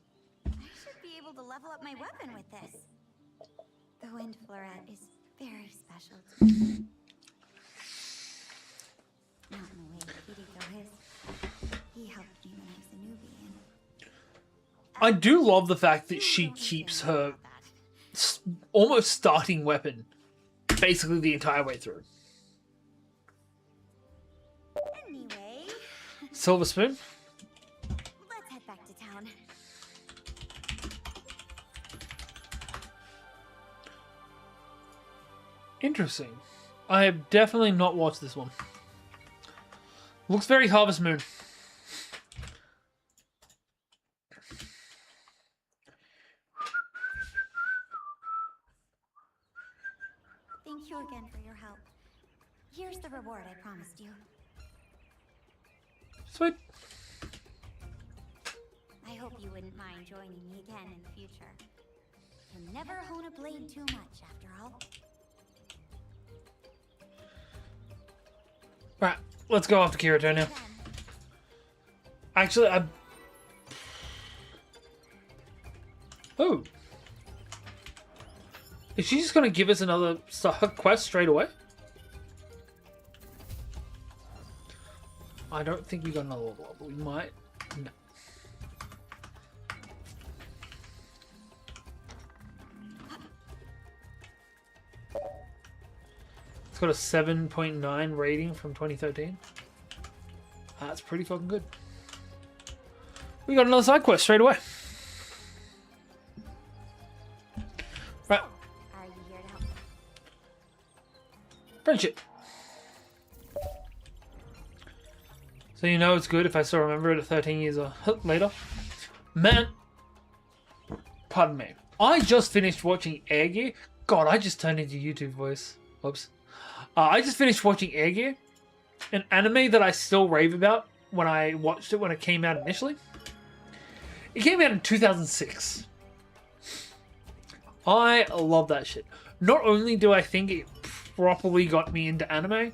be able to level up my weapon with this. The wind floret is very special to me. Not in the way Kirito is. He helped me when I was a newbie, and I do love the fact that she keeps her almost starting weapon basically the entire way through. anyway, Silver spoon. let's head back to town. Interesting. I have definitely not watched this one. Looks very Harvest Moon. Thank you again for your help. Here's the reward I promised you. Sweet. I hope you wouldn't mind joining me again in the future. You'll never hone a blade too much, after all. Right, let's go after Kirito now. Then, Actually, Oh. Is she just going to give us another quest straight away? I don't think we got another level up, but we might. No. It's got a 7.9 rating from 2013. That's pretty fucking good. We got another side quest straight away. Right. are you here to help? Friendship. So you know it's good if I still remember it 13 years later. Man. Pardon me. I just finished watching Air Gear. God, I just turned into YouTube voice. Whoops. I just finished watching Air Gear. An anime that I still rave about when I watched it when it came out initially. It came out in 2006. I love that shit. Not only do I think it properly got me into anime,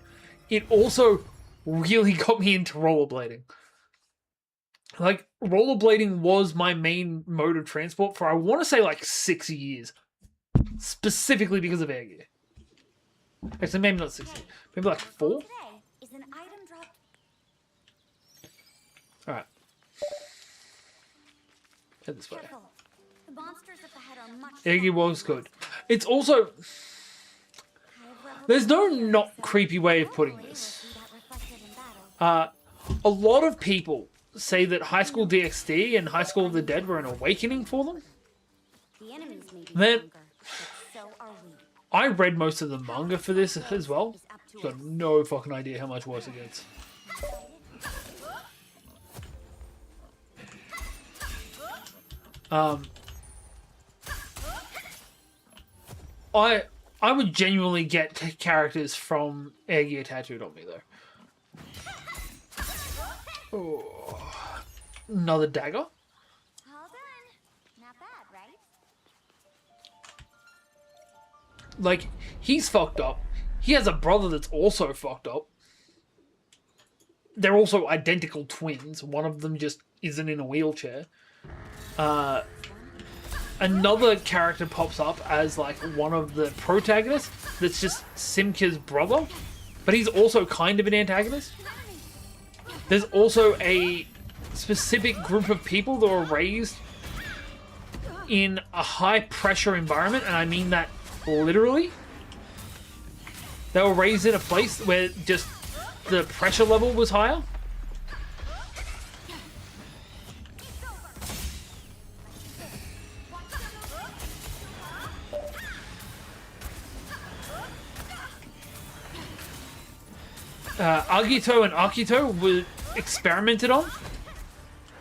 it also really got me into rollerblading. Like, rollerblading was my main mode of transport for, I want to say, like 6 years. Specifically because of Air Gear. Actually, maybe not 6 years. Maybe like 4? Today is an item dropped. Alright. Head this way. Careful. The monsters up ahead are much Air Gear stronger was than good. us. It's also... I have leveled There's up no my gear, not so creepy way of putting hopefully we'll this. see that reflected in battle. A lot of people say that High School DxD and High School of the Dead were an awakening for them. The enemies may be Man. stronger, but so are we. I read most of the manga for this as well. Is up to Got us. no fucking idea how much worse it gets. I would genuinely get characters from Air Gear tattooed on me though. Oh. Another dagger. All done. Not bad, right? Like, he's fucked up. He has a brother that's also fucked up. They're also identical twins. One of them just isn't in a wheelchair. Another character pops up as like one of the protagonists that's just Simka's brother, but he's also kind of an antagonist. There's also a specific group of people that were raised in a high pressure environment, and I mean that literally. They were raised in a place where just the pressure level was higher. Agito and Akito were experimented on,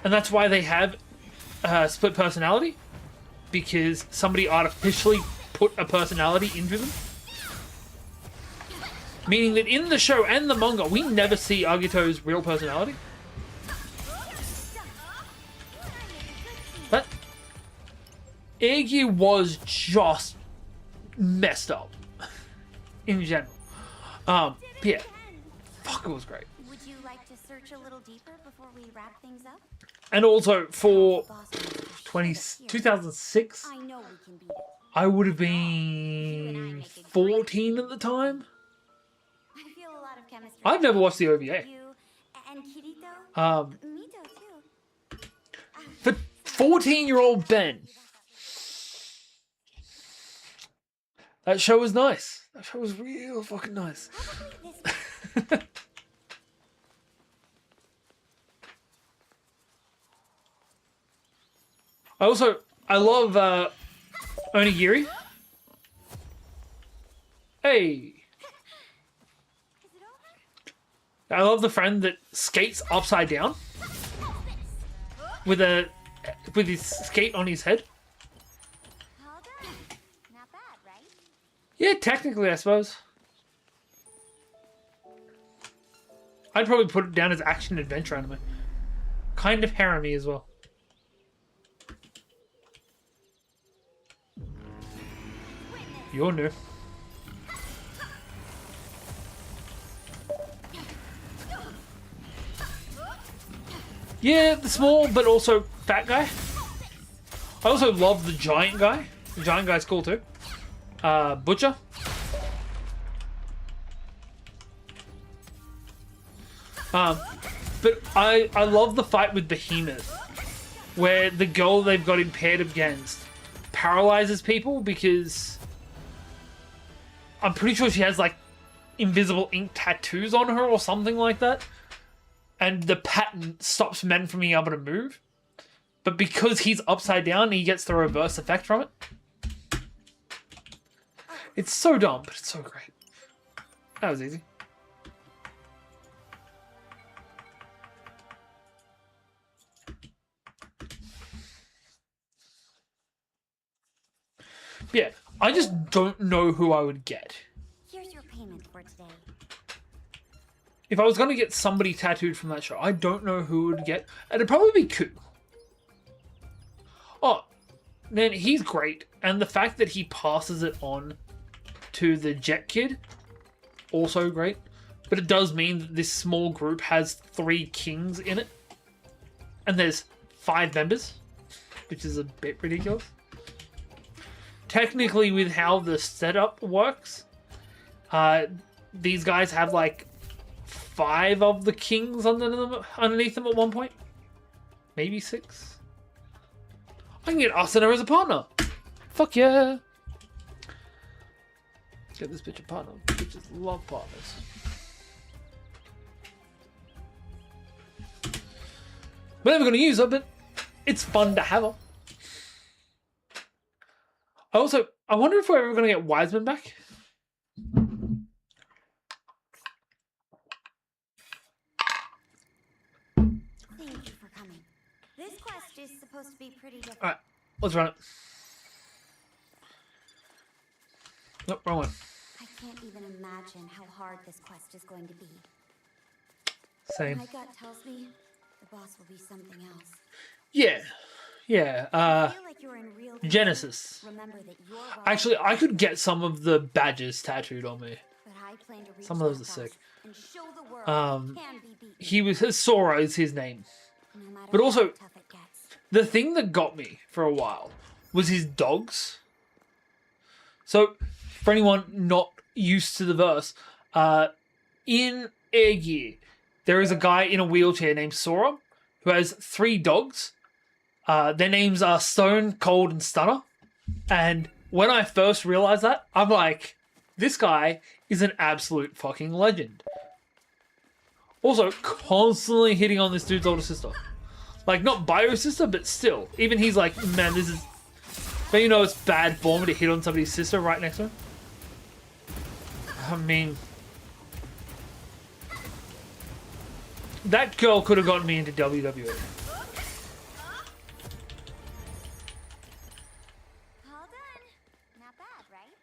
and that's why they have split personality, because somebody artificially put a personality into them. Meaning that in the show and the manga, we never see Agito's real personality. But Aegir was just messed up in general. Yeah, fuck, it was great. Would you like to search a little deeper before we wrap things up? And also for Boss will be 2006, I know we can beat it. I would have been 14 at the time. I feel a lot of chemistry. I've never watched the OVA. You and Kirito. Mito too. For 14-year-old Ben, that show was nice. That show was real fucking nice. Probably this. I love Onigiri. Hey. Is it over? I love the friend that skates upside down with his skate on his head. All done. Not bad, right? Yeah, technically, I suppose. I'd probably put it down as action adventure anime. Kind of harem-y as well. You're new. Yeah, the small but also fat guy. I also love the giant guy. The giant guy's cool too. Butcher. But I love the fight with Behemoth, where the girl they've got him paired against paralyzes people because I'm pretty sure she has like invisible ink tattoos on her or something like that. And the pattern stops men from being able to move. But because he's upside down, he gets the reverse effect from it. It's so dumb, but it's so great. That was easy. Yeah, I just don't know who I would get. Here's your payment for today. If I was going to get somebody tattooed from that show, I don't know who would get. It'd probably be Ku. Oh, man, he's great. And the fact that he passes it on to the Jet Kid, also great. But it does mean that this small group has 3 kings in it. And there's 5 members, which is a bit ridiculous. Technically, with how the setup works, these guys have like 5 of the kings underneath them at one point. Maybe 6. I can get Asuna as a partner. Fuck yeah. Get this bitch a partner. Bitches love partners. We're never going to use her, but it's fun to have her. I wonder if we're ever going to get Wiseman back. Thank you for coming. This quest is supposed to be pretty different. Alright, let's run it. Nope, wrong one. I can't even imagine how hard this quest is going to be. Same. My gut tells me the boss will be something else. Yeah. I feel like you're in real danger. Genesis. Remember that you're wrong, Actually, I could get some of the badges tattooed on me. but I plan to reach Some of those that are sick. boss and show the world it can be beaten, Sora is his name. no matter but also- how tough it gets. The thing that got me for a while was his dogs. So, for anyone not used to the verse, in Aegir, there is a guy in a wheelchair named Sora who has 3 dogs. Their names are Stone, Cold, and Stunner. And when I first realized that, I'm like, this guy is an absolute fucking legend. Also, constantly hitting on this dude's older sister. Like, not bio sister, but still. Even he's like, man, this is... But you know it's bad form to hit on somebody's sister right next to him. I mean... That girl could have gotten me into WWE. All done. Not bad, right?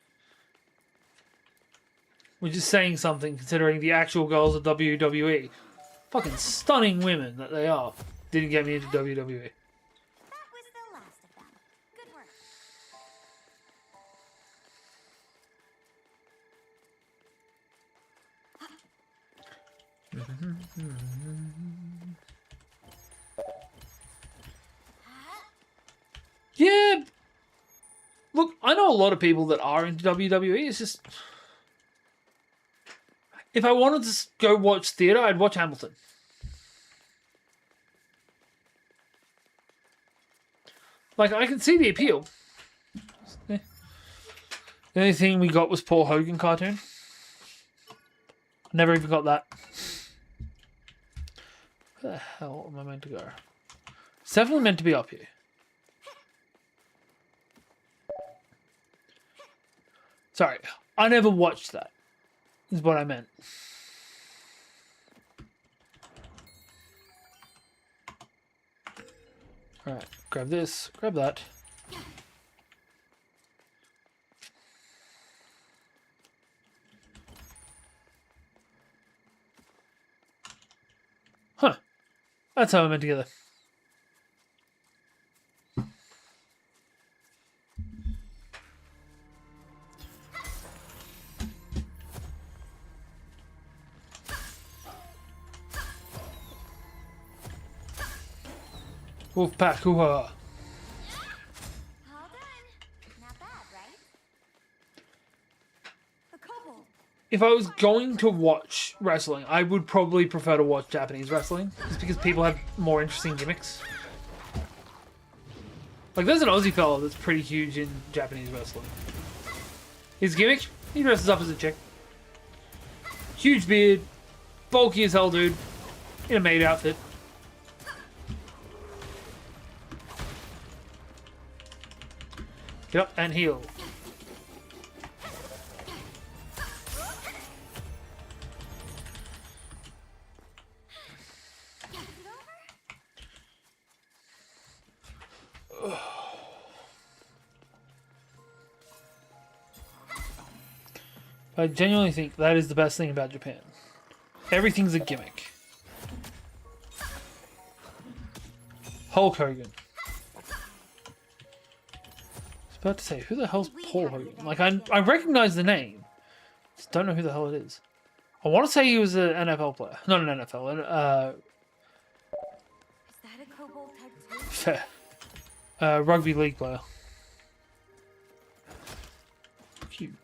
Which is saying something considering the actual girls of WWE, fucking stunning women that they are, didn't get me into WWE. That was the last of them. Good work. Yeah. Look, I know a lot of people that are into WWE. It's just, if I wanted to go watch theatre, I'd watch Hamilton. Like, I can see the appeal. Yeah. The only thing we got was Paul Hogan cartoon. Never even got that. Where the hell am I meant to go? It's definitely meant to be up here. Sorry, I never watched that. Is what I meant. Alright, grab this, grab that. Huh. That's how I meant together. Wolfpack, hoo-ha. All done. Not bad, right? A kobold. If I was going to watch wrestling, I would probably prefer to watch Japanese wrestling. Just because people have more interesting gimmicks. Like, there's an Aussie fella that's pretty huge in Japanese wrestling. His gimmick? He dresses up as a chick. Huge beard. Bulky as hell, dude. In a maid outfit. Get up and heal. I genuinely think that is the best thing about Japan. Everything's a gimmick. Hulk Hogan. I was about to say, who the hell's Paul Hogan? Like, I recognize the name. Just don't know who the hell it is. I want to say he was an NFL player. Not an NFL. Is that a kobold type too? Fair. Rugby league player. Cute.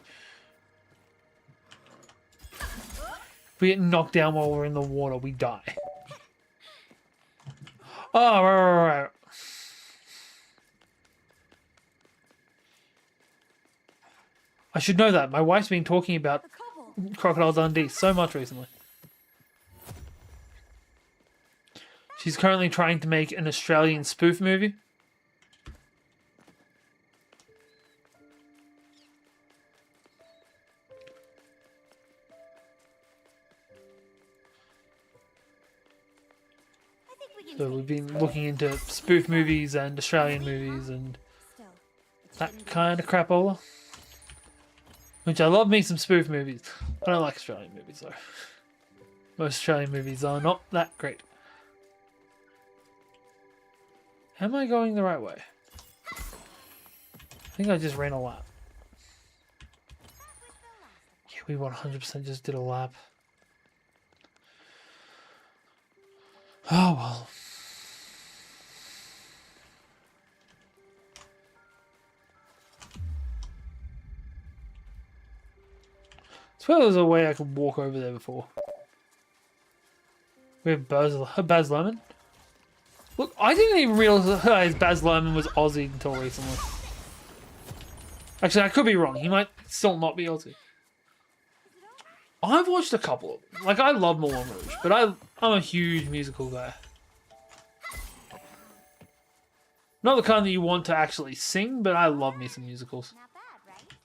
If we get knocked down while we're in the water, we die. Oh, right. I should know that. My wife's been talking about A kobold. Crocodile Dundee so much recently. She's currently trying to make an Australian spoof movie. I think we can So we've been looking into spoof movies and Australian movies and still. It that shouldn't be- kind of crapola. Which I love me some spoof movies. I don't like Australian movies though. Most Australian movies are not that great. Am I going the right way? I think I just ran a lap. Yeah, we 100% just did a lap. Oh well. I swear there was a way I could walk over there before. We have Baz Luhrmann. Look, I didn't even realize Baz Luhrmann was Aussie until recently. Actually, I could be wrong. He might still not be Aussie. I've watched a couple of them. Like, I love Moulin Rouge, but I'm a huge musical guy. Not the kind that you want to actually sing, but I love me some musicals. Not bad, right?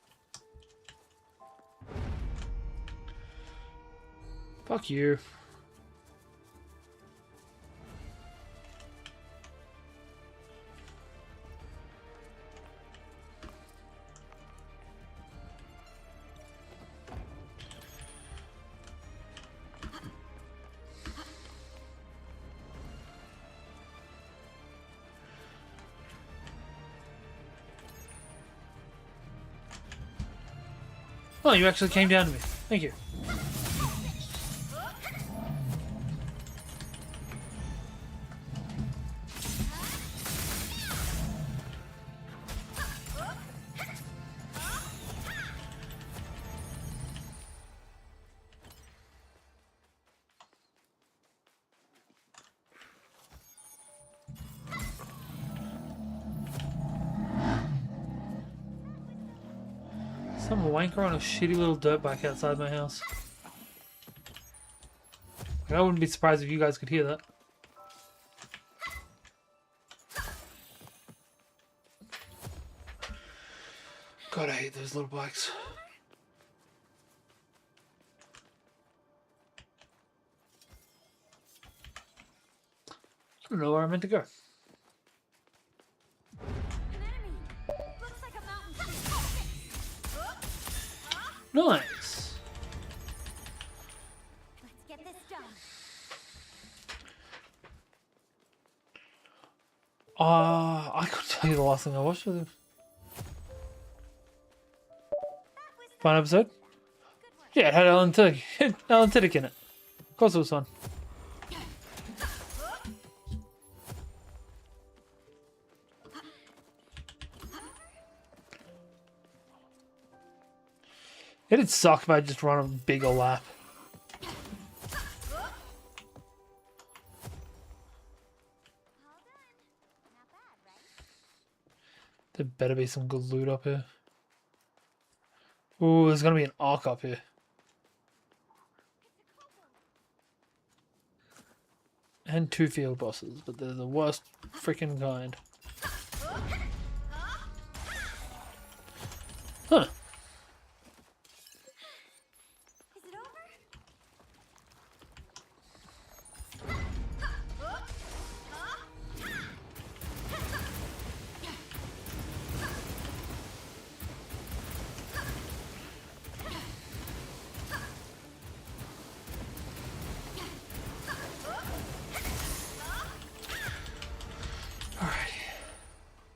Fuck you. Oh, you actually came down to me. Thank you. Some wanker on a shitty little dirt bike outside my house. I wouldn't be surprised if you guys could hear that. God, I hate those little bikes. I don't know where I meant to go. An enemy. Looks like a mountain tree. Nice. Let's get this done. I couldn't tell you the last thing I watched with him. Fun episode? Yeah, it had Alan Tiddick in it. Of course it was fun. It'd suck if I just run a big ol' lap. There better be some good loot up here. Ooh, there's gonna be an arc up here. And 2 field bosses, but they're the worst freaking kind. Huh. Is it over?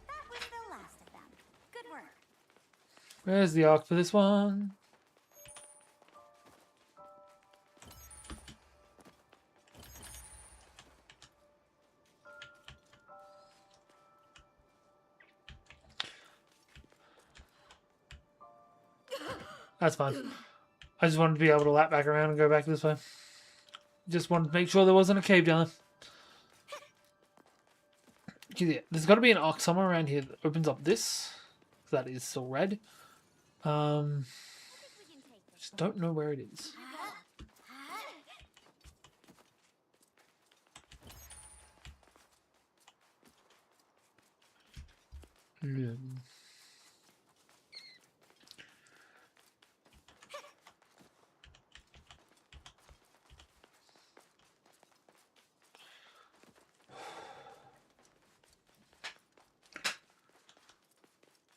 That was the last of them. Good work. Where's the arc for this one? That's fine. I just wanted to be able to lap back around and go back this way. Just wanted to make sure there wasn't a cave down there. Yeah, there's got to be an arc somewhere around here that opens up this. That is still red. Just don't know where it is.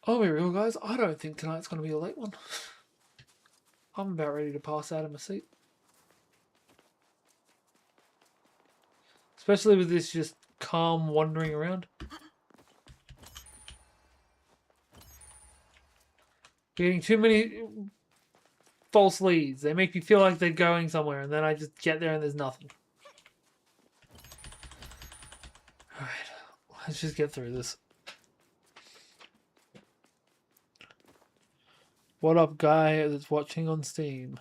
I'll be real, guys. I don't think tonight's going to be a late one. I'm about ready to pass out of my seat. Especially with this just calm wandering around. Getting too many false leads. They make me feel like they're going somewhere, and then I just get there and there's nothing. Alright, let's just get through this. What up, guy that's watching on Steam?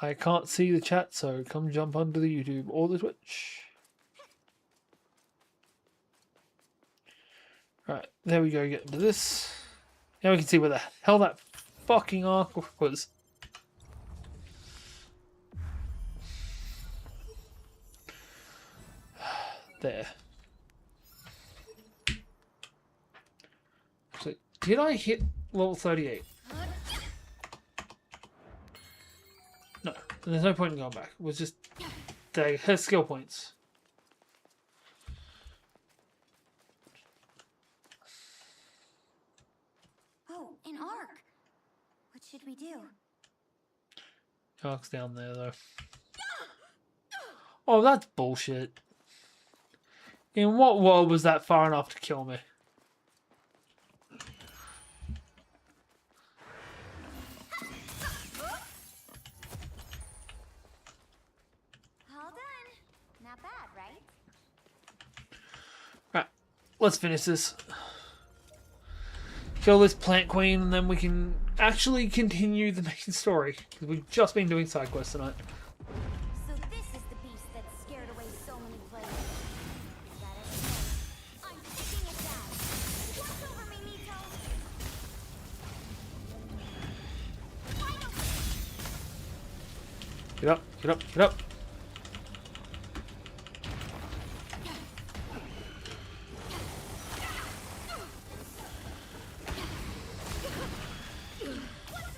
I can't see the chat, so come jump onto the YouTube or the Twitch. Right, there we go, get into this. Now we can see where the hell that fucking arc was. There. Actually, did I hit level 38? No, there's no point in going back. It was just her skill points. Oh, an arc. What should we do? Arc's down there, though. Oh, that's bullshit. In what world was that far enough to kill me? let's finish this. Kill this plant queen, and then we can actually continue the main story. Because we've just been doing side quests tonight. So this is the beast that scared away so many players. Is that it? I'm taking it down. Watch over me, Miko. Get up, get up, get up.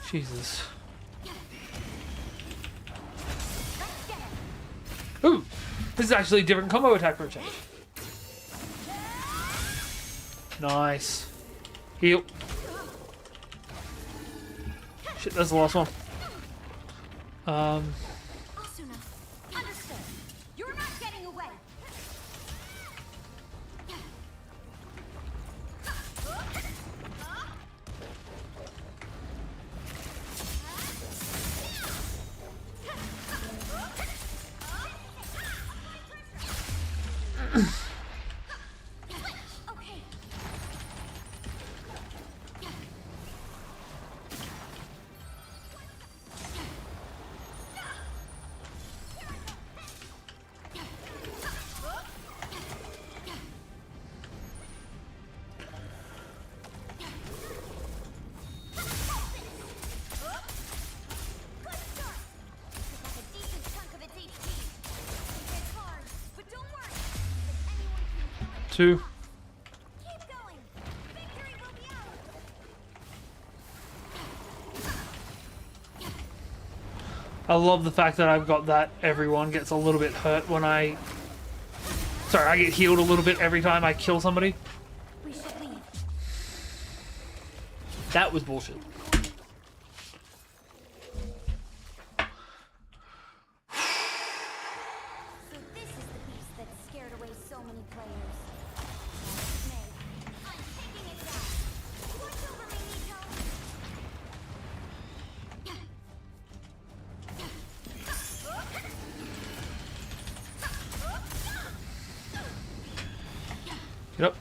Jesus. Ooh! This is actually a different combo attack for a change. Nice. Heal. Shit, that's the last one. Asuna, understood. You're not getting away. Okay. Two. Keep going. Victory will be ours. I love the fact that I've got that everyone gets a little bit hurt when I... Sorry, I get healed a little bit every time I kill somebody. We should leave. That was bullshit. So this is the beast that scared away so many players. May, I'm taking it down. Watch over me, Miko. Get up.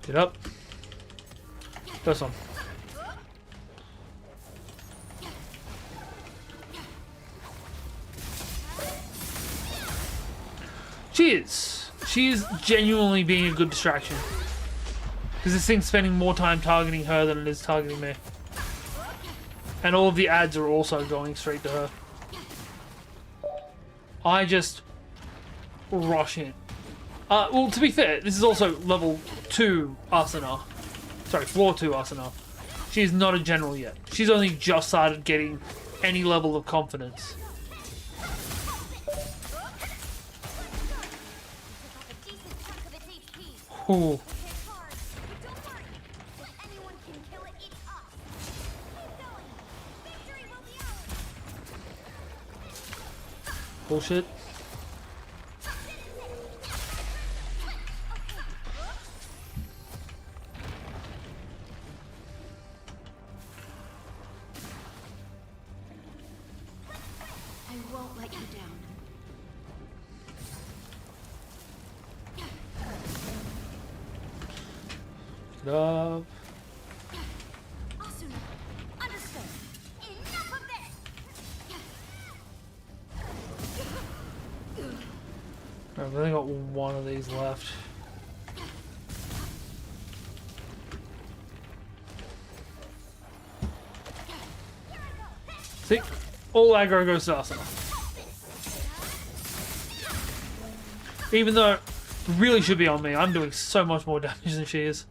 Get up. This one. She is. She is genuinely being a good distraction. Because this thing's spending more time targeting her than it is targeting me. And all of the ads are also going straight to her. I just rush in. Well, to be fair, this is also level 2 asuna. Sorry, floor 2 asuna. She is not a general yet. She's only just started getting any level of confidence. Ooh. It's hard, but don't worry. If anyone can kill it, it's us. Keep going. Victory will be ours. Bullshit. I won't let you down. Get up. Asuna, understood. Enough of this. I've only got one of these left. See? All aggro goes to asuna. Even though it really should be on me, I'm doing so much more damage than she is.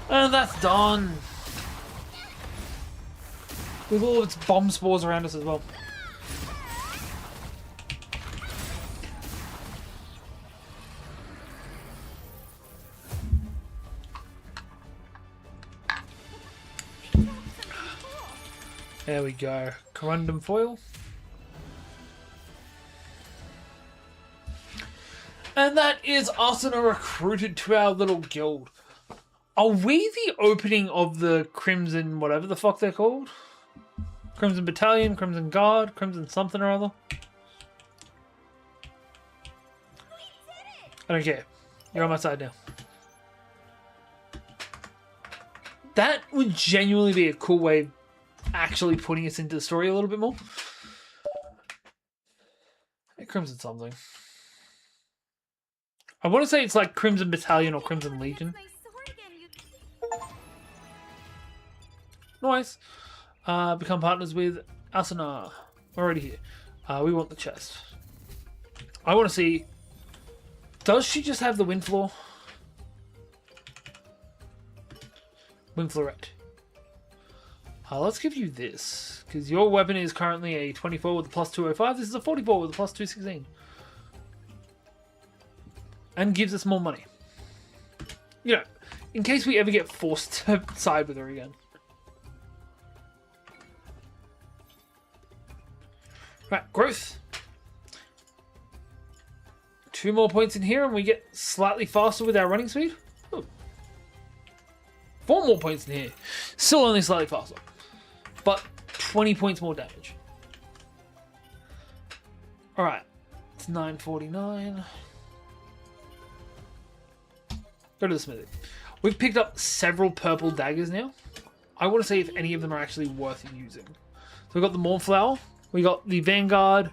And that's done. With all of its bomb spores around us as well. There we go. Corundum foil. And that is asuna recruited to our little guild. Are we the opening of the Crimson, whatever the fuck they're called? Crimson Battalion, Crimson Guard, Crimson something or other? I don't care. You're on my side now. That would genuinely be a cool way of actually putting us into the story a little bit more. Hey, Crimson something. I want to say it's like Crimson Battalion or Crimson Legion. Nice. Become partners with Asuna. Already here. We want the chest. I want to see... Does she just have the wind floor? Wind floret. Let's give you this. Because your weapon is currently a 24 with a plus 205. This is a 44 with a plus 216. And gives us more money. You know, in case we ever get forced to side with her again. Right, growth. 2 more points in here and we get slightly faster with our running speed. Ooh. 4 more points in here. Still only slightly faster. But 20 points more damage. Alright. It's 949. Go to the smithy. We've picked up several purple daggers now. I want to see if any of them are actually worth using. So we've got the Mournflower. We got the Vanguard.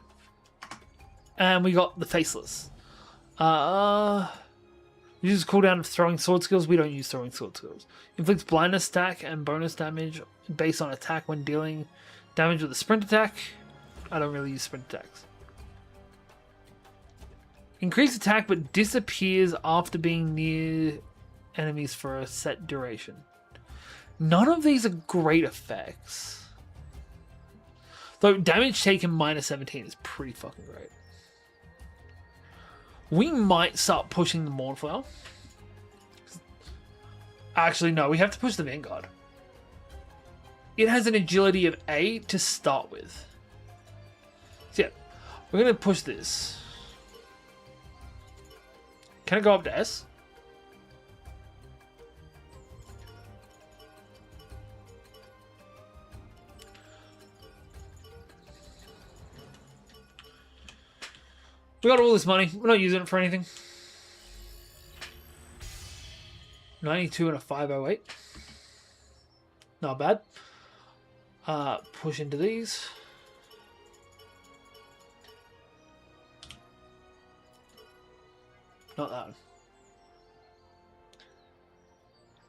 And we got the Faceless. Uses cooldown of throwing sword skills. We don't use throwing sword skills. Inflicts blindness stack and bonus damage based on attack when dealing damage with a sprint attack. I don't really use sprint attacks. Increased attack but disappears after being near enemies for a set duration. None of these are great effects. Though damage taken minus 17 is pretty fucking great. We might start pushing the Mournflower. Actually, no, we have to push the Vanguard. It has an agility of A to start with. So yeah, we're going to push this. Can I go up to S? We got all this money. We're not using it for anything. 92 and a 508. Not bad. Push into these. Not that one.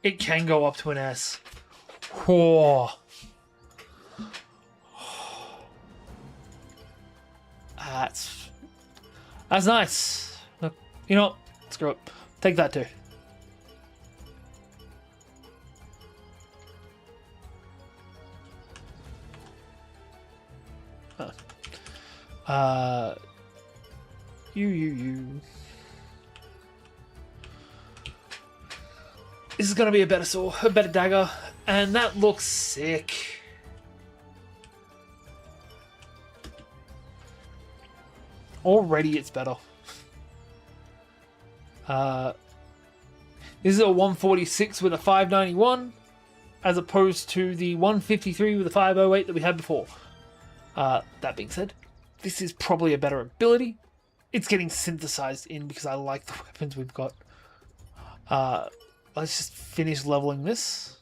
It can go up to an S. Whoa. That's nice. Look, you know what? Screw it. Take that too. Huh. You. This is gonna be a better sword, a better dagger, and that looks sick. Already it's better. This is a 146 with a 591 as opposed to the 153 with a 508 that we had before. That being said, this is probably a better ability. It's getting synthesized in because I like the weapons we've got. Let's just finish leveling this.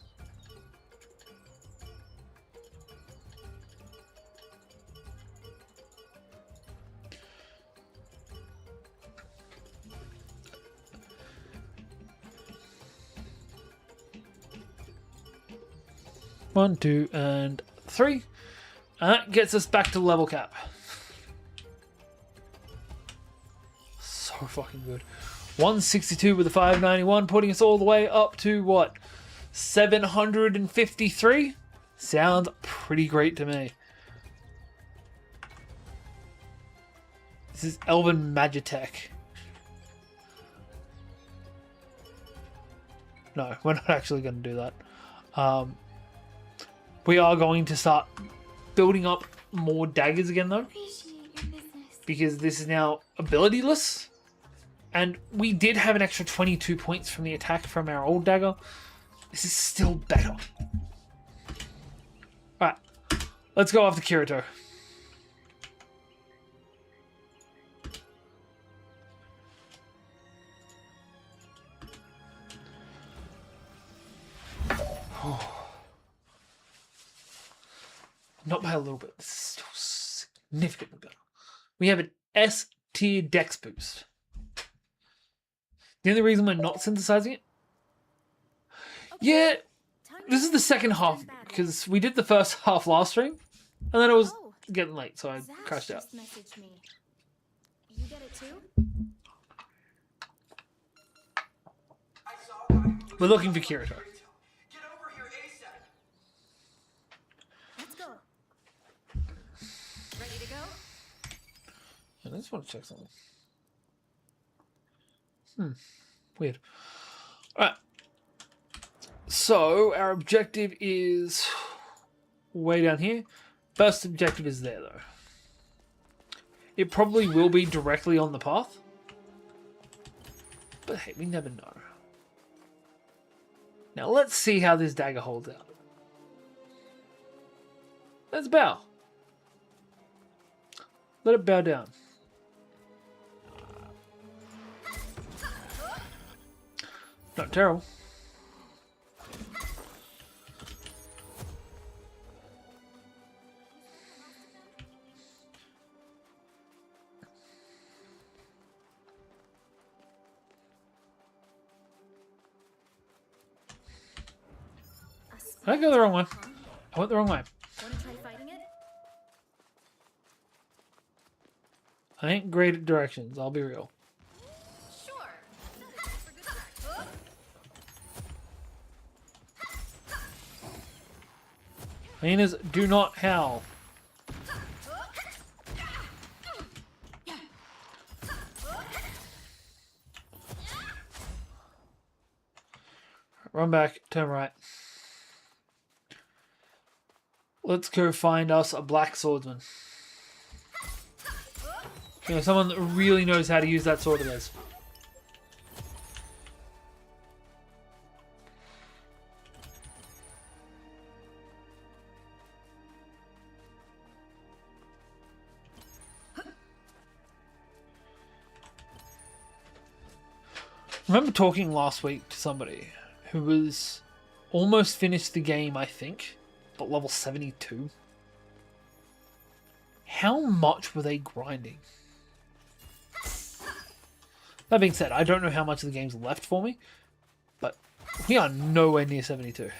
One, 2, and 3. And that gets us back to level cap. So fucking good. 162 with a 591, putting us all the way up to what? 753? Sounds pretty great to me. This is Elven Magitech. No, we're not actually going to do that. We are going to start building up more daggers again though. Because this is now abilityless. And we did have an extra 22 points from the attack from our old dagger. This is still better. Alright, let's go after Kirito. Not by a little bit. This is still significantly better. We have an S tier dex boost. The only reason we're not synthesizing it, yeah, this is the second half because we did the first half last stream, and then it was getting late, so I crashed out. Messaged me. You get it too? We're looking for Kirito. Get over here ASAP. Let's go. Ready to go? I just want to check something. Weird. Alright. So, our objective is way down here. First objective is there, though. It probably will be directly on the path. But hey, we never know. Now, let's see how this dagger holds out. Let's bow. Let it bow down. Not terrible. Did I go the wrong one? I went the wrong way. Want to try fighting it? I ain't great at directions, I'll be real. Sure. For good luck. Hyenas do not howl. Run back, turn right. Let's go find us a black swordsman. You know, someone that really knows how to use that sword of theirs. I remember talking last week to somebody who was almost finished the game, I think, but level 72. How much were they grinding? That being said, I don't know how much of the game's left for me, but we are nowhere near 72. Was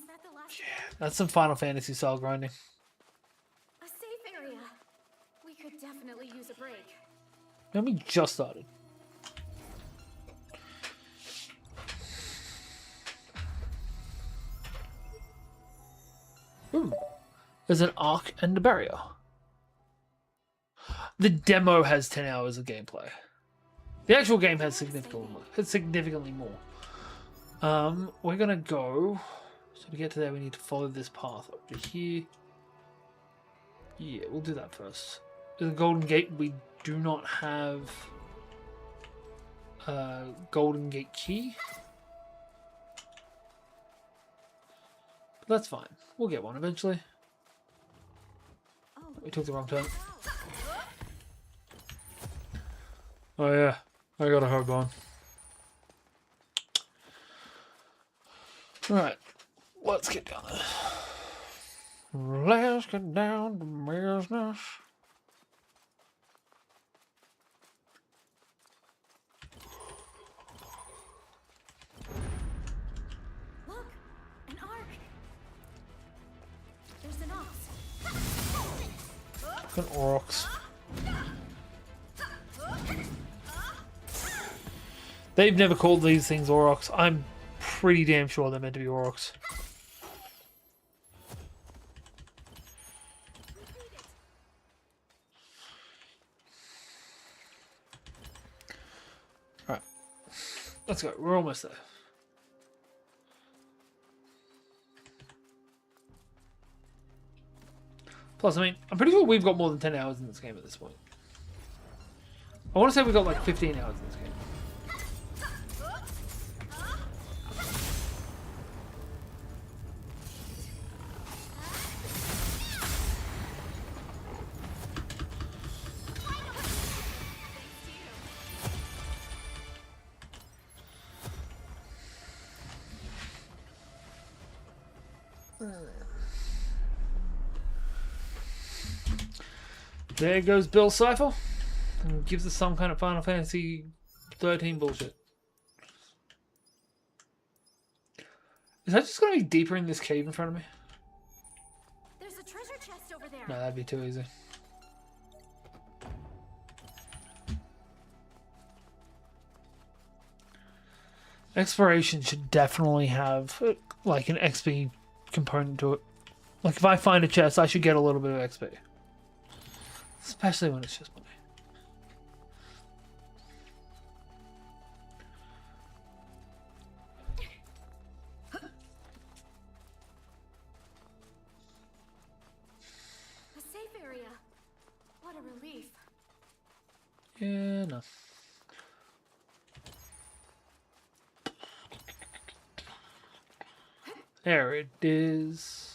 that the last? Yeah, that's some Final Fantasy style grinding. A safe area. We could definitely use a break. And we just started. Ooh, there's an arc and a barrier. The demo has 10 hours of gameplay. The actual game has significantly more. We're gonna go. So to get to there, we need to follow this path over here. Yeah, we'll do that first. The Golden Gate, we do not have a Golden Gate key. But that's fine. We'll get one eventually. Oh, We took the wrong turn. Oh yeah, I got a hard on. Alright, let's get down there. Let's get down to business. look, an arc. There's an ox. Fucking orcs. They've never called these things Aurochs. I'm pretty damn sure they're meant to be Aurochs. Alright. Let's go. We're almost there. Plus, I mean, I'm pretty sure we've got more than 10 hours in this game at this point. I want to say we got like 15 hours in this game. There goes Bill Cipher. And gives us some kind of Final Fantasy 13 bullshit. Is that just going to be deeper in this cave in front of me? There's a treasure chest over there. No, that'd be too easy. Exploration should definitely have like an XP component to it. Like if I find a chest, I should get a little bit of XP. Especially when it's just money. A safe area. What a relief. Yeah, no. There it is.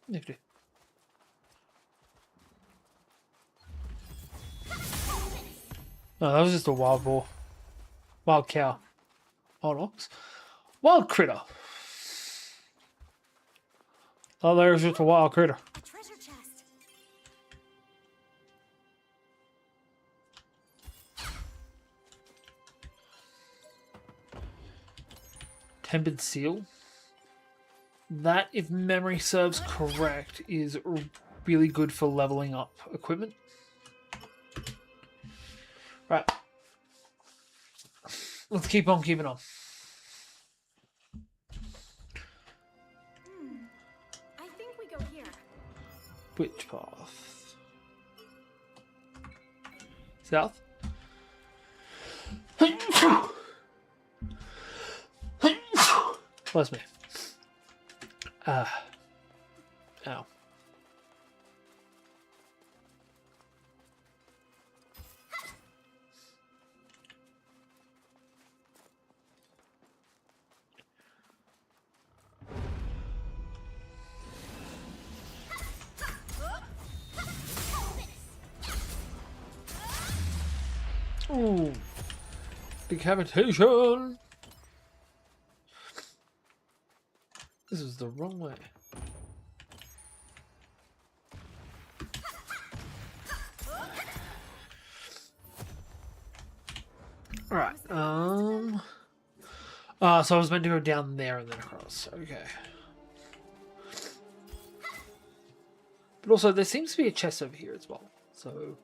Nifty. Oh, that was just a wild boar. Wild cow. Wild ox. Wild critter. Oh, there's just a wild critter. A treasure chest. Tempered seal. That, if memory serves correct, is really good for leveling up equipment. Right. Let's keep on keeping on. I think we go here. Which path? South? Bless me. Ow. Ooh. Decapitation. This is the wrong way. Right. So I was meant to go down there and then across. Okay. But also, there seems to be a chest over here as well. So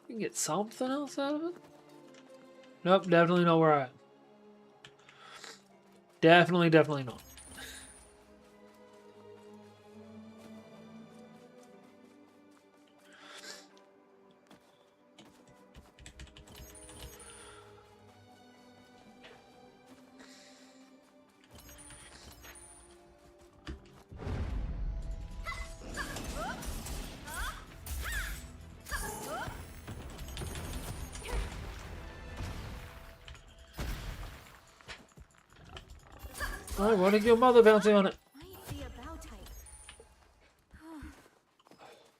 we can get something else out of it. Nope, definitely not where I am. Definitely not. I want to get your mother bouncing on it. Might be a bow type.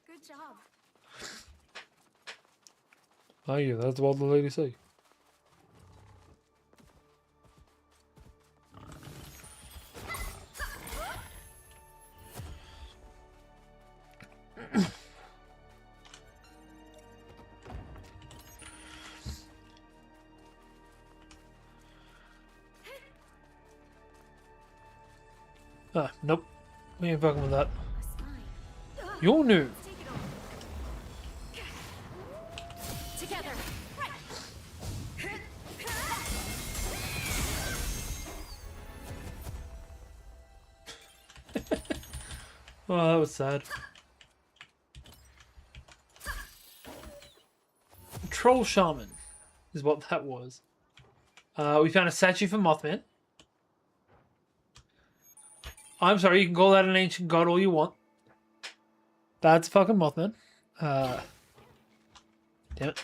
Good job. Oh yeah, that's what the lady say. Nope. We ain't fucking with that. A spine. You're new. Take it over. Together. Oh, that was sad. Troll Shaman is what that was. We found a statue for Mothman. I'm sorry, you can call that an ancient god all you want. That's fucking Mothman. Damn it.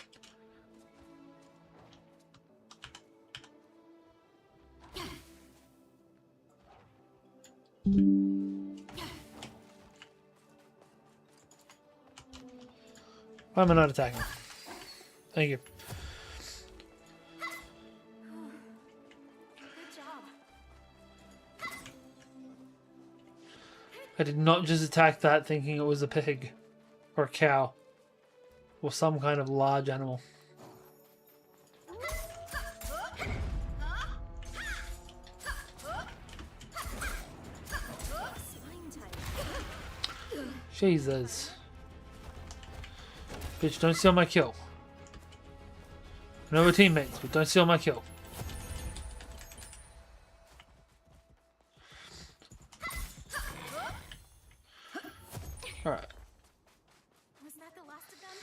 Why am I not attacking? Thank you. Good job. I did not just attack that thinking it was a pig or a cow or some kind of large animal. Spine type. Jesus. Bitch, don't steal my kill. I know we're teammates, but don't steal my kill. Alright. Was that the last of them?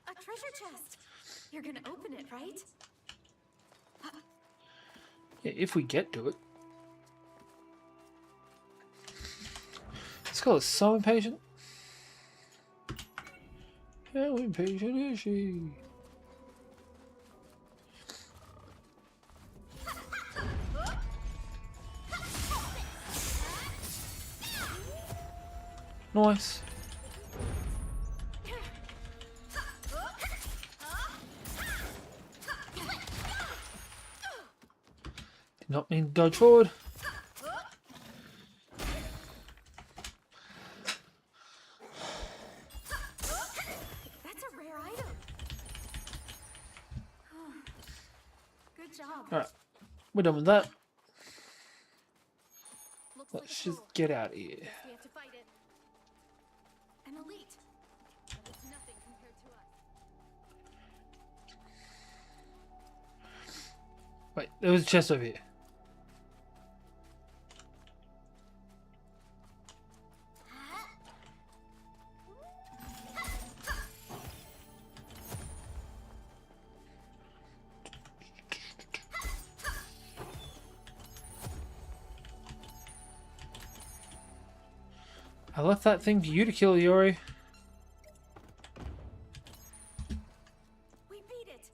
A treasure chest. You're gonna open it, right? Yeah, if we get to it. This girl is so impatient. How impatient is she? Nice. Did not mean to dodge forward. That's a rare item. Good job. Alright, we're done with that. Looks like Let's a just tool. get out of here. We have to fight it. An elite. But it's nothing compared to us. Wait, there was a chest over here. I left that thing for you to kill, Yori. We beat it.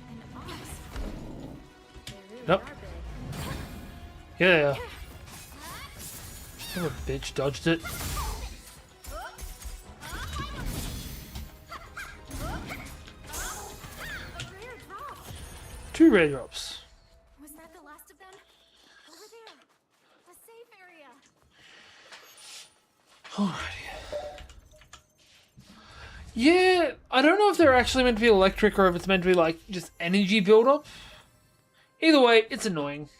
An ox. They really Nope. are big. Yeah. Oh, bitch dodged it. A rare drop. 2 rare drops. Was that the last of them? Over there. A safe area. Alrighty. Yeah, I don't know if they're actually meant to be electric or if it's meant to be like just energy buildup. Either way, it's annoying.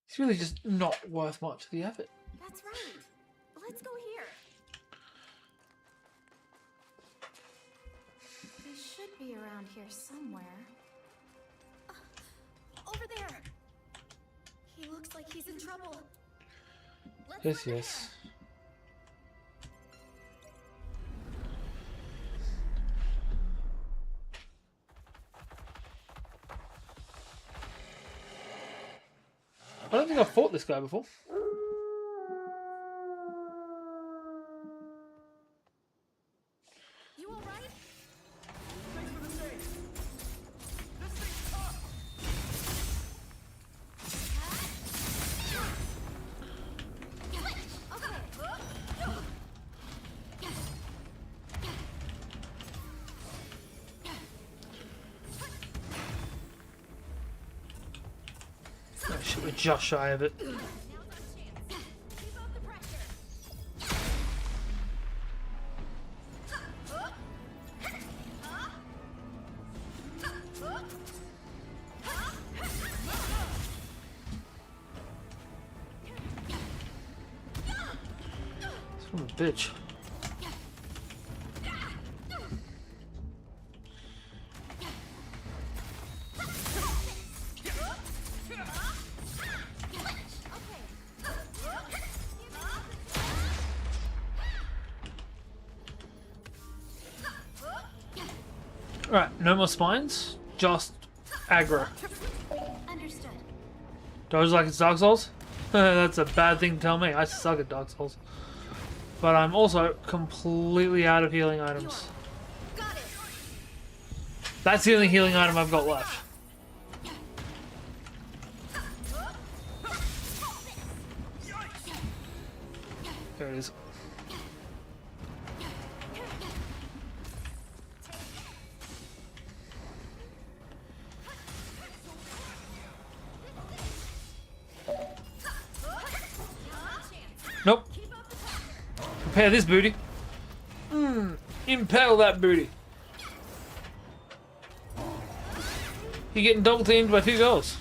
It's really just not worth much of the effort. That's right. Let's go here. They should be around here somewhere. Over there. He looks like he's in trouble. Let's Yes, run yes. I don't think I've fought this guy before. You all right? Thanks for the save. This thing's tough. Oh, shit, we're just shy of it. Now's our chance. Keep up the pressure. Son of a bitch. Alright, no more spines. Just aggro. Understood. Doge like it's Dark Souls? That's a bad thing to tell me. I suck at Dark Souls. But I'm also completely out of healing items. Got it. That's the only healing item I've got left. There it is. Nope. Prepare this booty. Impale that booty. You're getting double teamed by 2 girls.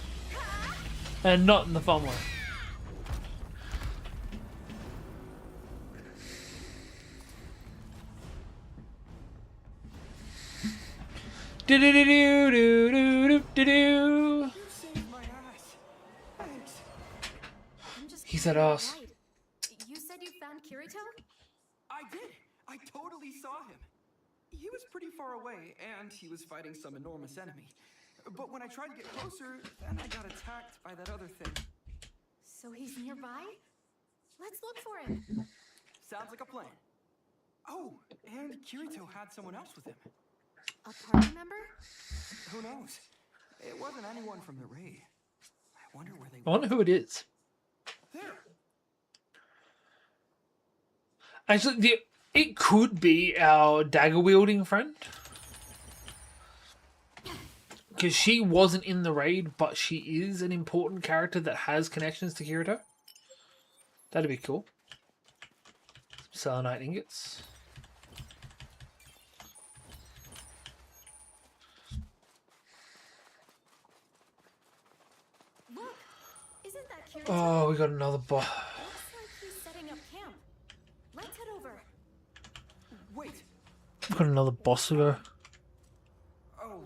And not in the fun way. Do do do do do do do do. You saved my ass. Thanks. I'm just He said kidding, us. right? You said you found Kirito? I did. I totally saw him. He was pretty far away, and he was fighting some enormous enemy. But when I tried to get closer, then I got attacked by that other thing. So he's nearby? Let's look for him. Sounds like a plan. Oh, and Kirito had someone else with him. A party member? Who knows? It wasn't anyone from the raid. I wonder where they I wonder who it is. There. Actually, it could be our dagger wielding friend. Because she wasn't in the raid, but she is an important character that has connections to Kirito. That'd be cool. Selenite ingots. Look! Isn't that Kirito? Oh, we got another boss. Looks like he's setting up camp. Let's head over. Wait. We've got another boss to go. Oh,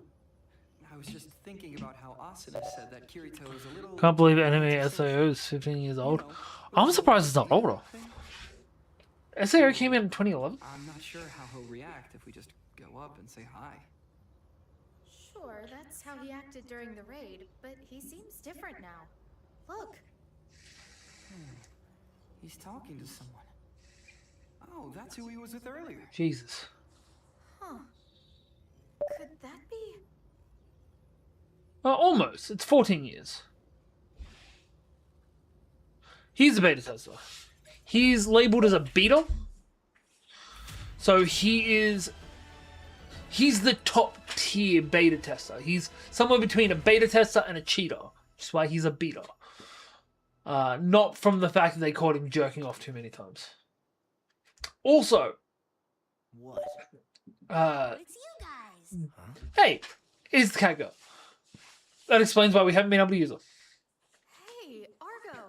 I was just thinking about how Asuna said that Kirito is a little... Can't believe enemy SAO is 15 years old. I'm surprised it's not older. SAO came in 2011. I'm not sure how he'll react if we just go up and say hi. Sure, that's how he acted during the raid, but he seems different now. Look, He's talking to someone. Oh, that's who he was with earlier. Jesus. huh. Could that be? Almost. It's 14 years. He's a beta tester. He's labeled as a beta. So he's the top tier beta tester. He's somewhere between a beta tester and a cheater. Which is why he's a beta. Not from the fact that they caught him jerking off too many times. Also, What? It's you guys. hey, is the cat girl. That explains why we haven't been able to use her. Hey, Argo.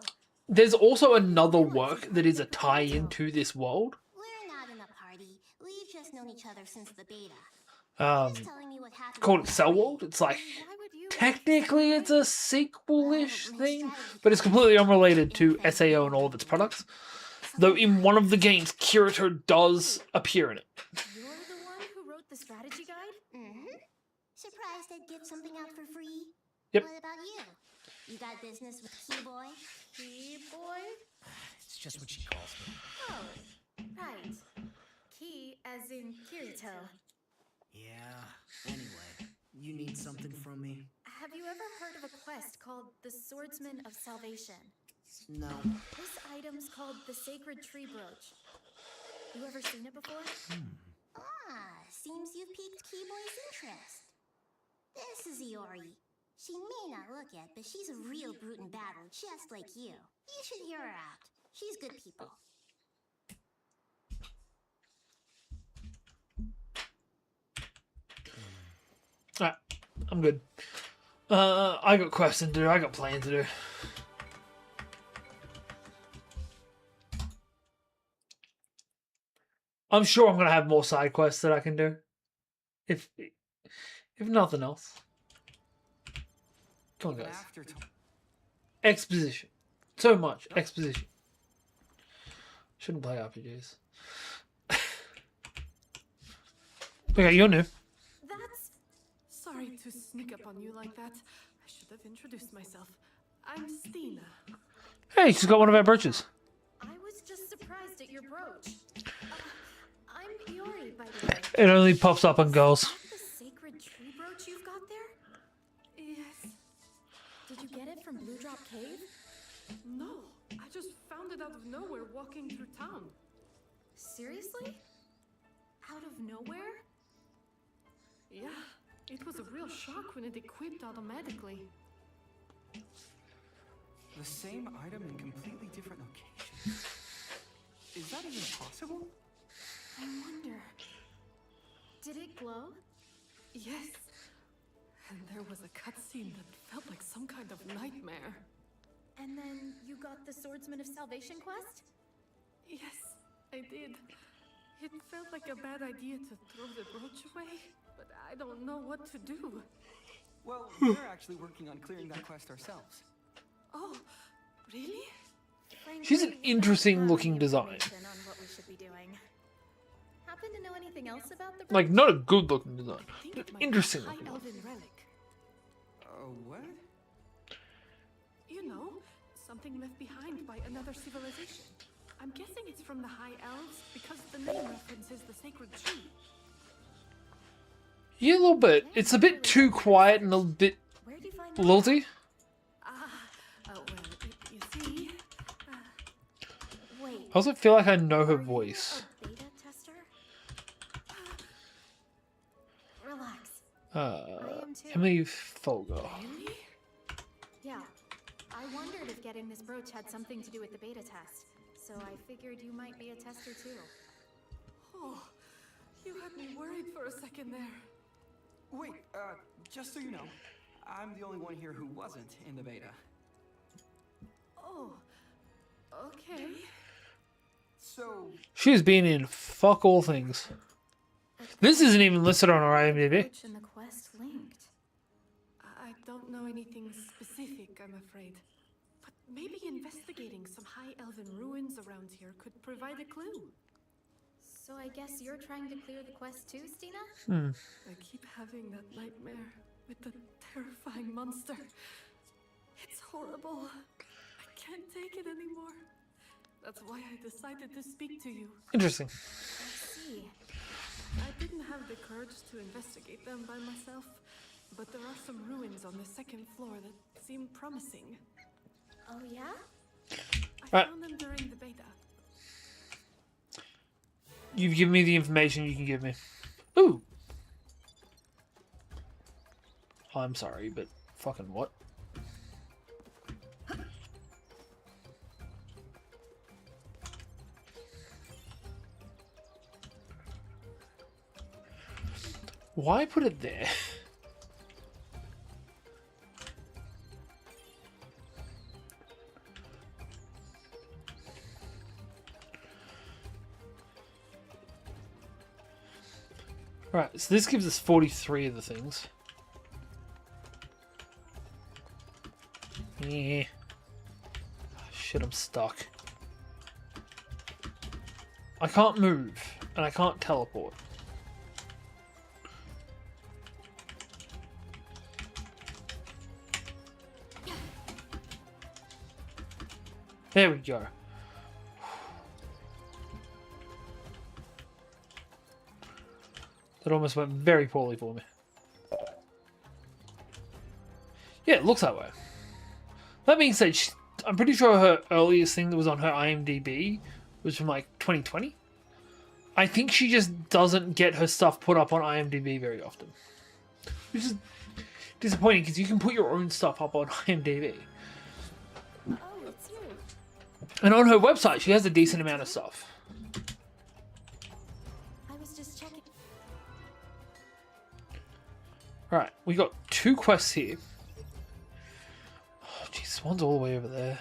There's also another work that is a tie-in to this world. We're not in a party. We've just known each other since the beta. It's Telling me what happened. called Cell World. It's like, Why would you? technically it's a sequel-ish thing, but it's completely unrelated to SAO and all of its products. Though in one of the games, Kirito does appear in it. You're the one who wrote the strategy guide? Mm-hmm. Surprised I'd give something out for free? Yep. What about you? You got business with Keyboy? Key boy? It's just what she calls me. Oh, right. Key as in Kirito. Yeah. Anyway, you need something from me? Have you ever heard of a quest called the Swordsman of Salvation? No. This item's called the Sacred Tree Brooch. You ever seen it before? Ah, seems you've piqued Keyboy's interest. This is Iori. She may not look it, but she's a real brute in battle, just like you. You should hear her out. She's good people. Alright, I'm good. I got quests to do, I got plans to do. I'm sure I'm gonna have more side quests that I can do. If nothing else. Come on, guys. After Exposition. So much exposition. Shouldn't play RPGs. Okay, you're new. That's Sorry to sneak up on you like that. I should have introduced myself. I'm Stina. Hey, she's got one of our brooches. I was just surprised at your brooch. I'm Iori, by the way. It only pops up on girls. Is that the sacred tree brooch you've got there? Yes. Did you get it from Blue Drop Cave? No, I just found it out of nowhere walking through town. Seriously? Out of nowhere? Yeah, it was a real shock when it equipped automatically. The same item in completely different locations. Is that even possible? I wonder. Did it glow? Yes. And there was a cutscene that felt like some kind of nightmare. And then you got the Swordsman of Salvation quest? Yes, I did. It felt like a bad idea to throw the brooch away, but I don't know what to do. Well, we're actually working on clearing that quest ourselves. Oh, really? She's an Frankly, we interesting don't have looking any design. information on what we should be doing. Happen to know anything else about the Like, brooch? not a good looking design. I think But it might be a interesting high looking one. elven relic. What? You know, something left behind by another civilization. I'm guessing it's from the High Elves because the name references the sacred tree. Yeah, a little bit. It's a bit too quiet and a bit Where'd you find that? lilty. Well, you see, Wait. I also feel like I know her are you voice. a beta tester? Relax. Uh, am too. Emily Folger. really? Yeah. I wondered if getting this brooch had something to do with the beta test. So I figured you might be a tester too. Oh, you had me worried for a second there. Wait, just so you know, I'm the only one here who wasn't in the beta. Oh, okay. So, She's been in fuck all things. This isn't even listed on her IMDb. Brooch and the quest linked. I don't know anything specific, I'm afraid. But maybe investigating some high elven ruins around here could provide a clue. So I guess you're trying to clear the quest too, Stina? I keep having that nightmare with the terrifying monster. It's horrible. I can't take it anymore. That's why I decided to speak to you. Interesting. I see. I didn't have the courage to investigate them by myself, but there are some ruins on the second floor that seem promising. Oh yeah? I found them during the beta. You've given me the information you can give me. Ooh. I'm sorry, but fucking what? Why put it there? Right, so this gives us 43 of the things. Yeah. Shit, I'm stuck. I can't move, and I can't teleport. There we go. That almost went very poorly for me. Yeah, it looks that way. That being said, I'm pretty sure her earliest thing that was on her IMDb was from like 2020. I think she just doesn't get her stuff put up on IMDb very often. Which is disappointing because you can put your own stuff up on IMDb. Oh, it's you. And on her website, she has a decent amount of stuff. I was just checking. Right, we got 2 quests here. Oh, jeez, one's all the way over there.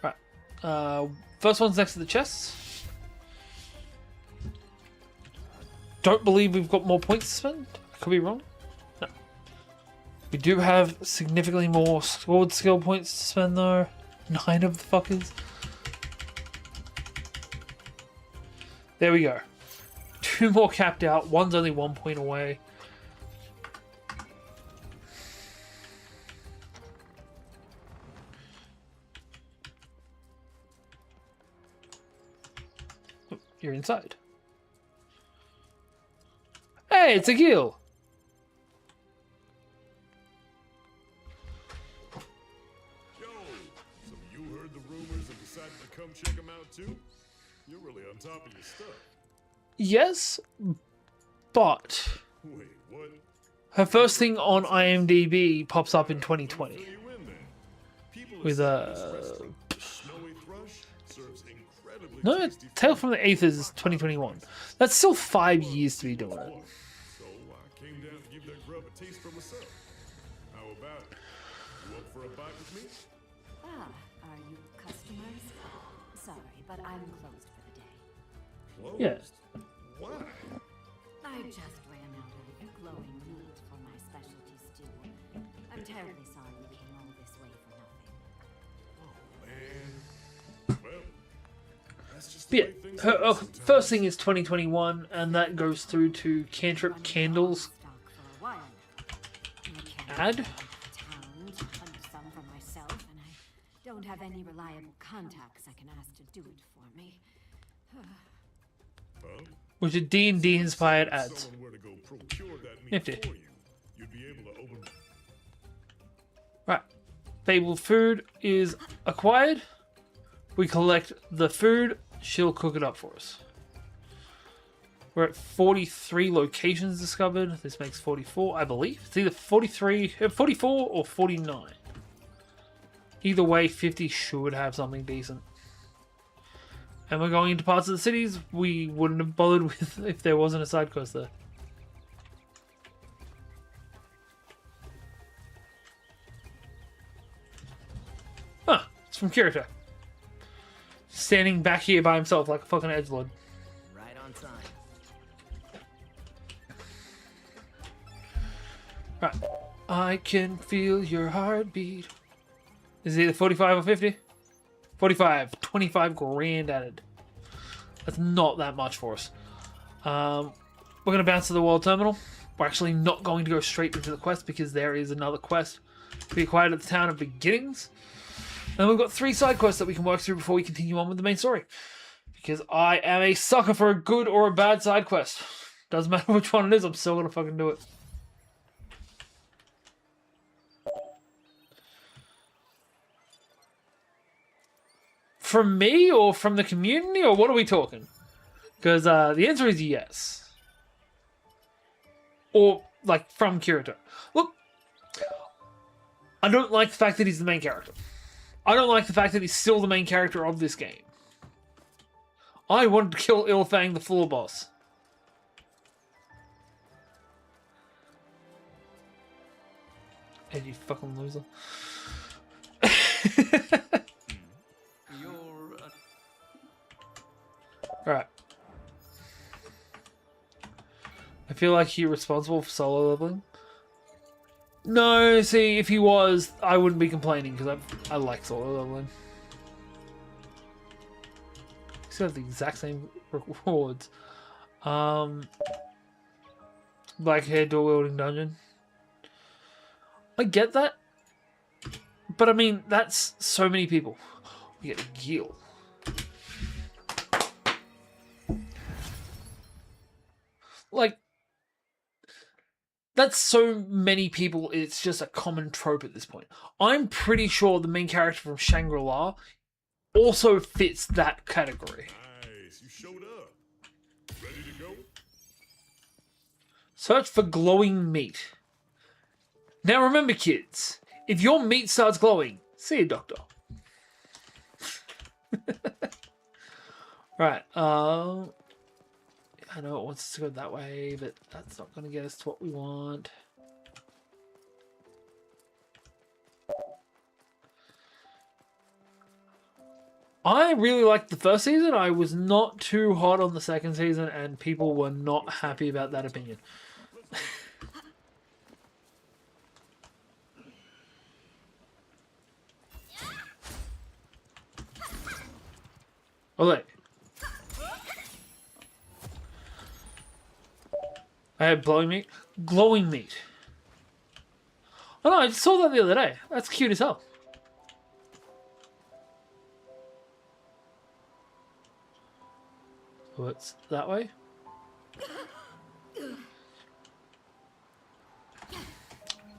Right, first one's next to the chests. Don't believe we've got more points to spend. I could be wrong. No. We do have significantly more sword skill points to spend though. 9 of the fuckers. There we go. 2 more capped out. One's only 1 point away. you're inside. Hey, it's a gill. Yo, so you heard the rumors and decided to come check them out too? You're really on top of your stuff. Yes, but Wait, what? her first thing on IMDb pops up in 2020 Fill you in then. People are with saying a this restaurant, Snowy Thrush, serves incredibly no. tasty Tale food. from the Eighth is 2021. That's still 5 years to be doing it. So I came down to give that grub a taste for myself. How about it? You up for a bite with me? Ah, are you customers? Sorry, but I'm closed for the day. Closed? Yeah. Why? I just ran out of glowing meat for my specialty stew. I'm terribly sorry you came all this way for nothing. Man. Well, that's just But the yeah, way things her are sometimes. first thing is 2021, and that goes through to Cantrip Candles Stock for a while now. I can't ad. go to town to hunt some for myself, and I don't have any reliable contacts I can ask to do it for me. Well, Which are D&D inspired ads. someone were to go procure that meat Nifty. for you, you'd be able to open. Right. Fabled food is acquired. We collect the food. She'll cook it up for us. We're at 43 locations discovered. This makes 44, I believe. It's either 44 or 49. Either way, 50 should have something decent. And we're going into parts of the cities we wouldn't have bothered with if there wasn't a side quest there. Huh, it's from Kirito. Standing back here by himself like a fucking edgelord. Right on time. Right. I can feel your heartbeat. Is it either 45 or 50? 45. 25 grand added. That's not that much for us. We're going to bounce to the world terminal. We're actually not going to go straight into the quest because there is another quest to be acquired at the town of beginnings. And we've got 3 side quests that we can work through before we continue on with the main story. Because I am a sucker for a good or a bad side quest. Doesn't matter which one it is, I'm still going to fucking do it. From me or from the community, or what are we talking? Because the answer is yes. Or, like, from Kirito. Look, I don't like the fact that he's the main character. I don't like the fact that he's still the main character of this game. I wanted to kill Ilfang, the floor boss. And you fucking loser. Alright. I feel like you're responsible for solo leveling. No, see, if he was, I wouldn't be complaining because I like solo leveling. You still have the exact same rewards. Black hair dual wielding dungeon. I get that. But I mean, that's so many people. We get a Gil. Like, that's so many people, it's just a common trope at this point. I'm pretty sure the main character from Shangri-La also fits that category. Nice, you showed up. Ready to go? Search for glowing meat. Now remember, kids, if your meat starts glowing, see a doctor. Right, I know it wants us to go that way, but that's not going to get us to what we want. I really liked the first season. I was not too hot on the second season, and people were not happy about that opinion. Olé. I had glowing meat. Glowing meat. Oh no, I just saw that the other day. That's cute as hell. So it's that way.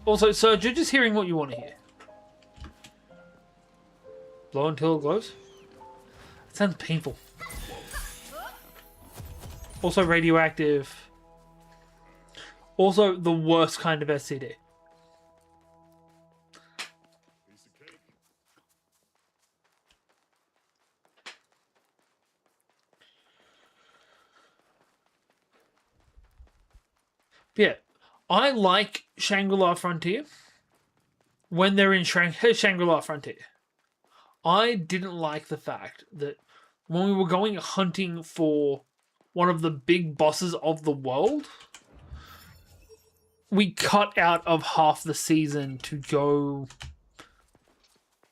Also, Serge, you're just hearing what you want to hear. Blow until it glows? It sounds painful. Also radioactive. Also the worst kind of STD. Piece of cake. Yeah, I like Shangri-La Frontier when they're in Shangri-La Frontier. I didn't like the fact that when we were going hunting for one of the big bosses of the world, we cut out of half the season to go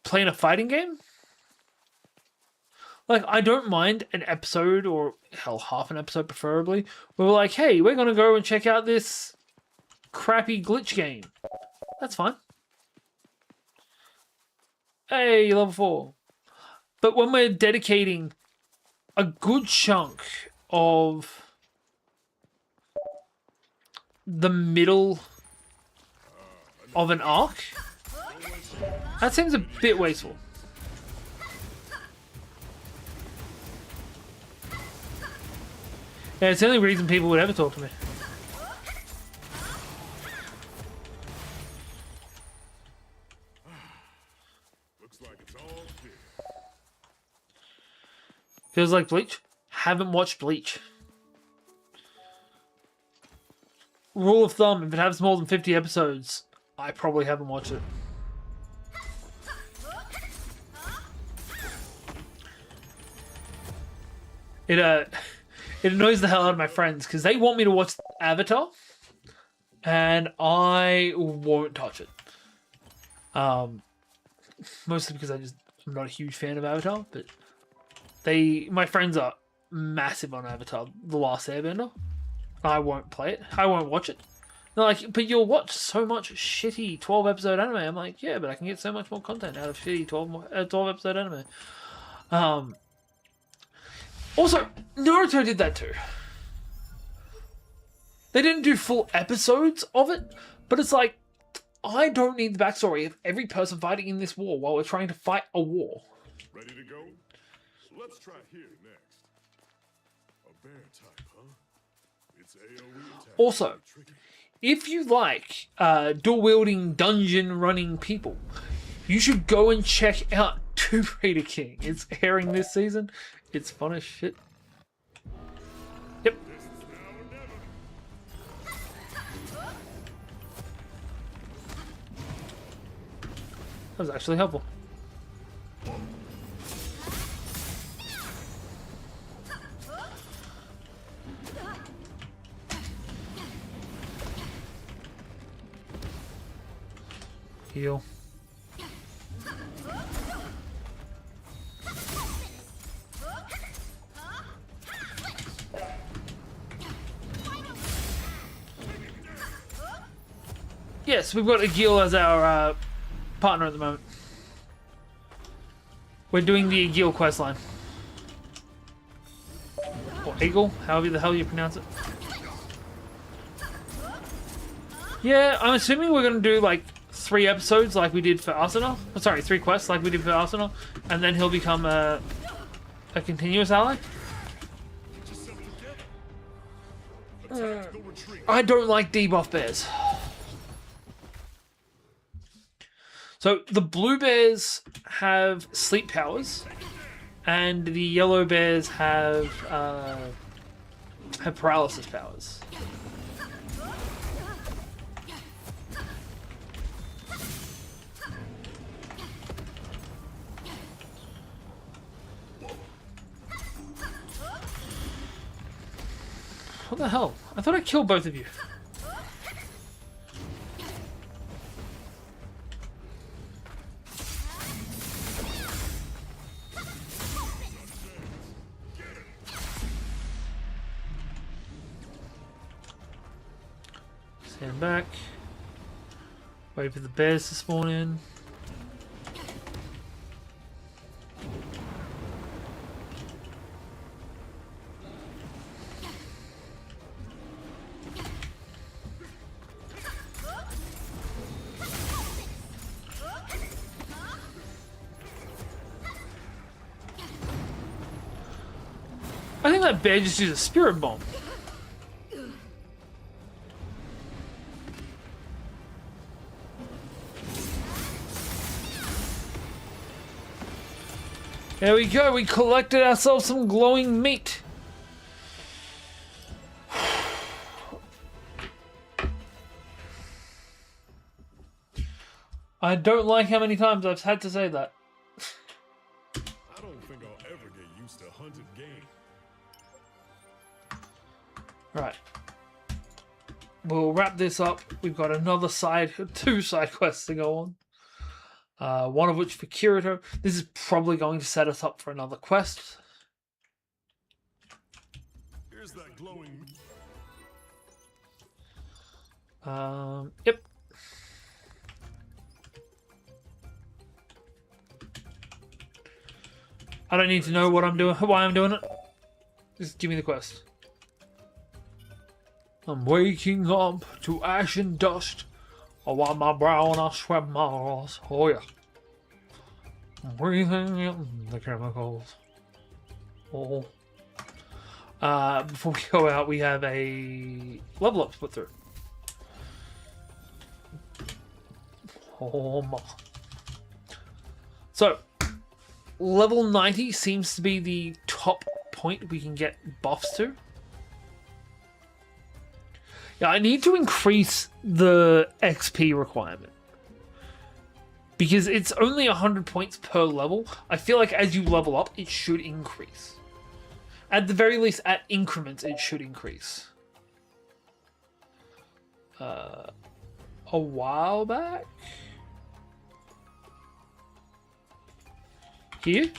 play in a fighting game. Like, I don't mind an episode, or hell, half an episode preferably, where we're like, hey, we're going to go and check out this crappy glitch game. That's fine. Hey, level 4. But when we're dedicating a good chunk of the middle of an arc, that seems a bit wasteful. Yeah, it's the only reason people would ever talk to me. Looks like it's all clear. Feels like Bleach? Haven't watched Bleach. Rule of thumb, if it has more than 50 episodes, I probably haven't watched it. It annoys the hell out of my friends because they want me to watch Avatar and I won't touch it. Mostly because I'm not a huge fan of Avatar, but my friends are massive on Avatar, The Last Airbender. I won't play it. I won't watch it. They're like, but you'll watch so much shitty 12-episode anime. I'm like, yeah, but I can get so much more content out of shitty 12-episode anime. Also, Naruto did that too. They didn't do full episodes of it, but it's like, I don't need the backstory of every person fighting in this war while we're trying to fight a war. Ready to go? Let's try here next. A bear type, huh? It's AoE attack. Also, if you like dual-wielding, dungeon-running people, you should go and check out Tomb Raider King. It's airing this season. It's fun as shit. Yep. This is now or never. That was actually helpful. Heal. Yes, we've got Agil as our partner at the moment. We're doing the Agil questline. Or Eagle, however the hell you pronounce it. Yeah, I'm assuming we're going to do like 3 episodes like we did for Asuna. Oh, sorry, 3 quests like we did for Asuna. And then he'll become a continuous ally. I don't like debuff bears. So the blue bears have sleep powers, and the yellow bears have paralysis powers. What the hell? I thought I killed both of you. Stand back. Wait for the bears to spawn in. think that bear just used a spirit bomb. There we go, we collected ourselves some glowing meat. I don't like how many times I've had to say that. I don't think I'll ever get used to hunted game. Right. We'll wrap this up. We've got another two side quests to go on. One of which for Kirito. This is probably going to set us up for another quest. Here's that glowing. Yep. I don't need to know what I'm doing, why I'm doing it. Just give me the quest. I'm waking up to ash and dust. I wipe my brow and I sweat my ass. Oh yeah. I'm breathing in the chemicals. Oh. Before we go out, we have a level up to put through. Oh my. So, level 90 seems to be the top point we can get buffs to. Yeah, I need to increase the XP requirement. Because it's only 100 points per level. I feel like as you level up, it should increase. At the very least, at increments, it should increase. A while back? Here?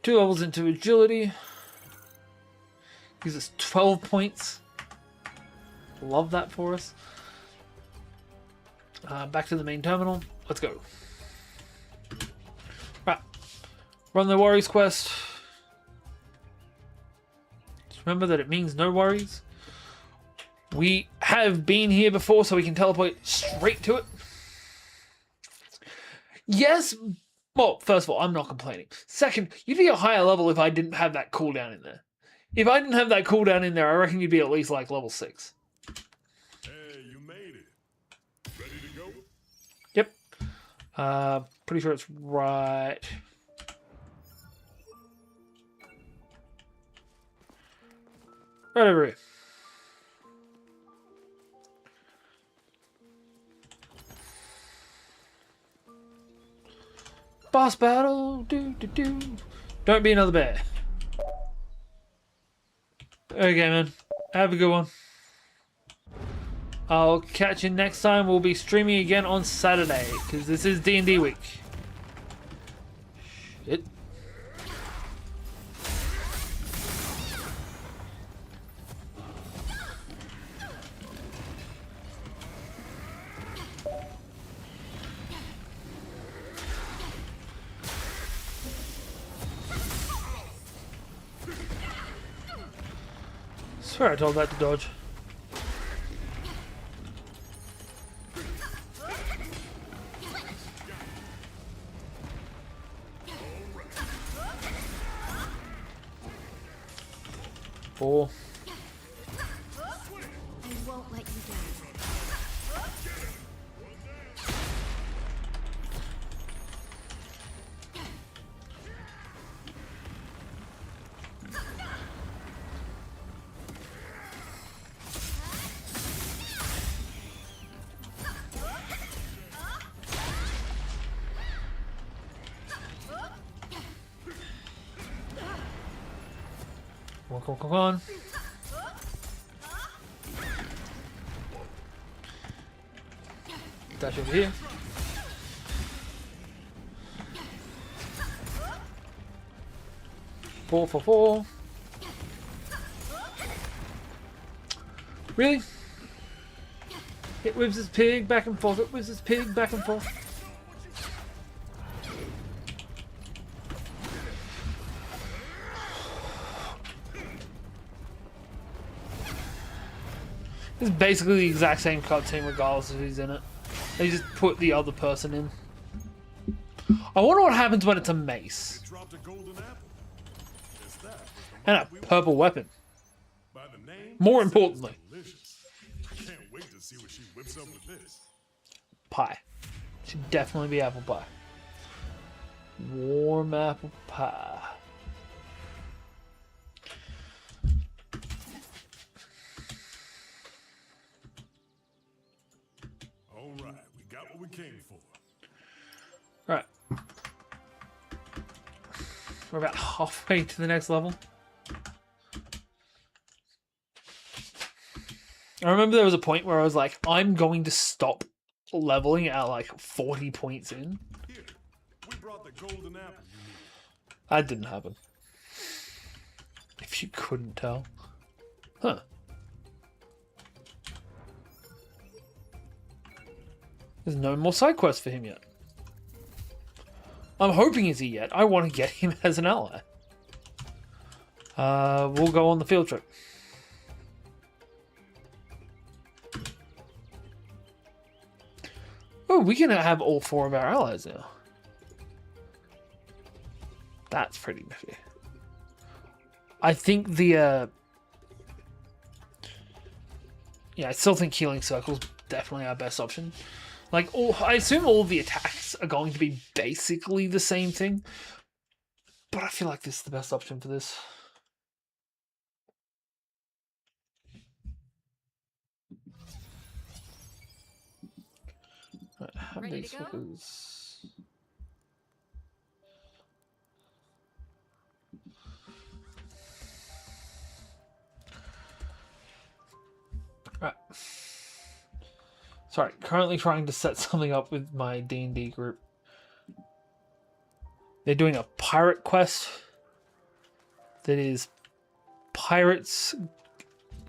Two levels into agility. Gives us 12 points. Love that for us. Back to the main terminal. Let's go. Right. Run the worries quest. Just remember that it means no worries. We have been here before, so we can teleport straight to it. Yes. Well, first of all, I'm not complaining. Second, you'd be a higher level if I didn't have that cooldown in there. If I didn't have that cooldown in there, I reckon you'd be at least like level 6. Hey, you made it. Ready to go? Yep. Pretty sure it's right. Right over here. Boss battle, do. Don't be another bear. Okay, man. Have a good one. I'll catch you next time. We'll be streaming again on Saturday, because this is D&D week. Shit. Swear I told that to dodge. Four. I won't let you down. Come on. Dash over here. Four. Really? It whips his pig back and forth. It whips his pig back and forth. It's basically the exact same cutscene regardless of who's in it. They just put the other person in. I wonder what happens when it's a mace. Dropped a golden apple. Guess that was the And mark a we purple weapon. by the name. More it says importantly. delicious. Can't wait to see what she whips up with this. Pie. Should definitely be apple pie. Warm apple pie. All right, we got what we came for. Right. We're about halfway to the next level. I remember there was a point where I was like, I'm going to stop leveling at like 40 points in. Here, we brought the golden apple you need. That didn't happen. If you couldn't tell. Huh. There's no more side quests for him yet. I'm hoping is he yet. I want to get him as an ally. We'll go on the field trip. Oh, we can have all 4 of our allies now. That's pretty nifty. I think the yeah, I still think healing circles definitely our best option. Like, I assume all of the attacks are going to be basically the same thing, but I feel like this is the best option for this. Right, have Ready these to go? hookers. Right. Sorry, currently trying to set something up with my D&D group. They're doing a pirate quest that is pirates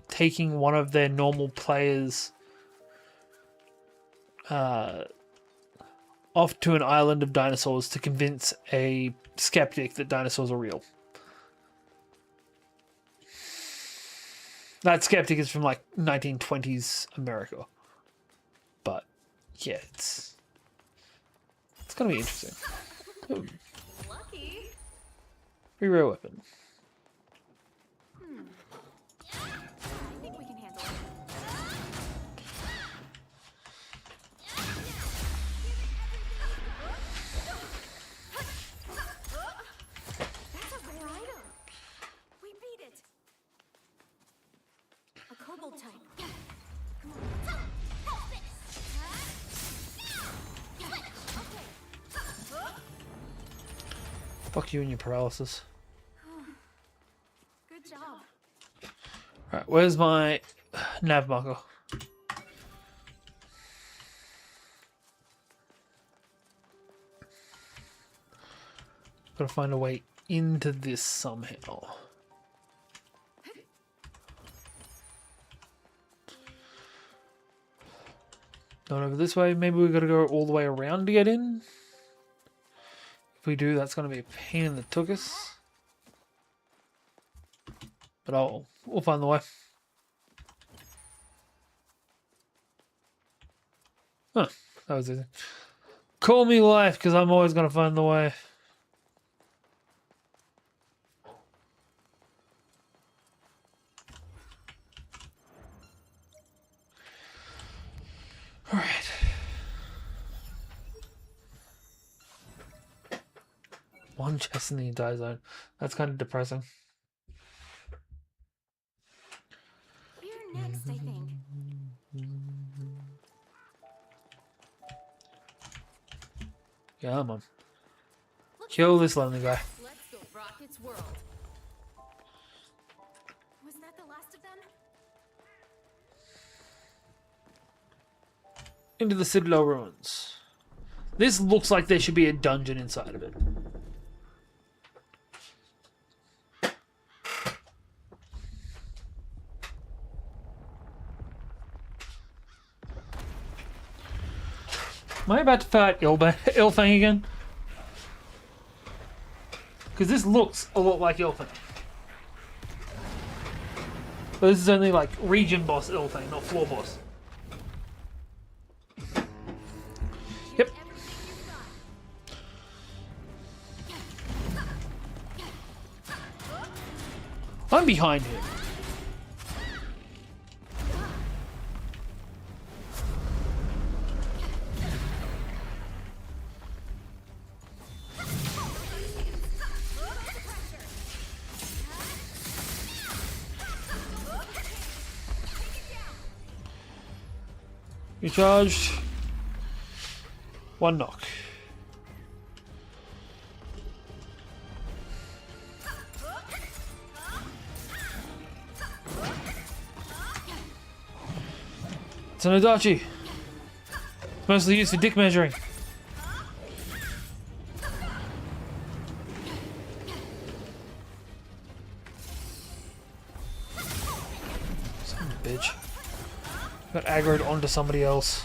taking one of their normal players off to an island of dinosaurs to convince a skeptic that dinosaurs are real. That skeptic is from like 1920s America. But yeah, it's gonna be interesting. Ooh. Lucky. Free rare weapon. I think we can handle it. That's a rare item. We beat it. A kobold type. Fuck you and your paralysis. Good job. Alright, where's my nav marker? Gotta find a way into this somehow. Not over this way. Maybe we gotta go all the way around to get in. If we do, that's gonna be a pain in the tuchus. But we'll find the way. Huh, that was easy. Call me life, because I'm always gonna find the way. Alright. One chest in the entire zone. That's kind of depressing. You're next, I think. Yeah, I'm on. Kill this lonely guy. Let's go rock its world. Was that the last of them? Into the Citadel ruins. This looks like there should be a dungeon inside of it. Am I about to fight Ilfang again? Because this looks a lot like Ilfang. But this is only like region boss Ilfang, not floor boss. Yep. I'm behind him. You charged. One knock. It's an Adachi. It's mostly used for dick measuring. Son of a bitch. Got aggroed onto somebody else.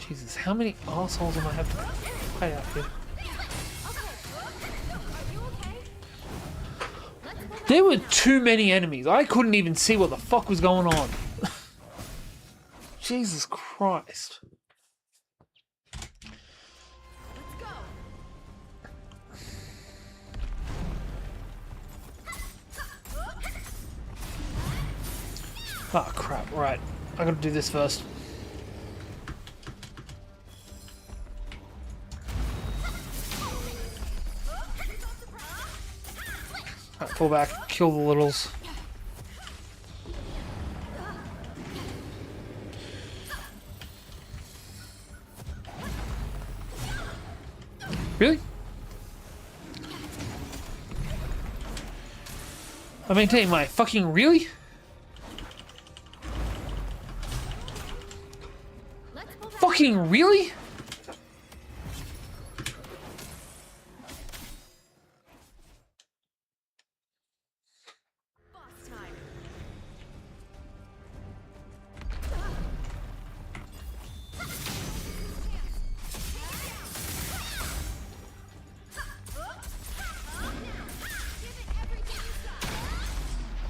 Jesus, how many assholes am I have to pay out here? There were too many enemies. I couldn't even see what the fuck was going on. Jesus Christ. Oh crap, right. I gotta do this first. Alright, pull back, kill the littles. Really? I maintain my fucking really? Fucking really?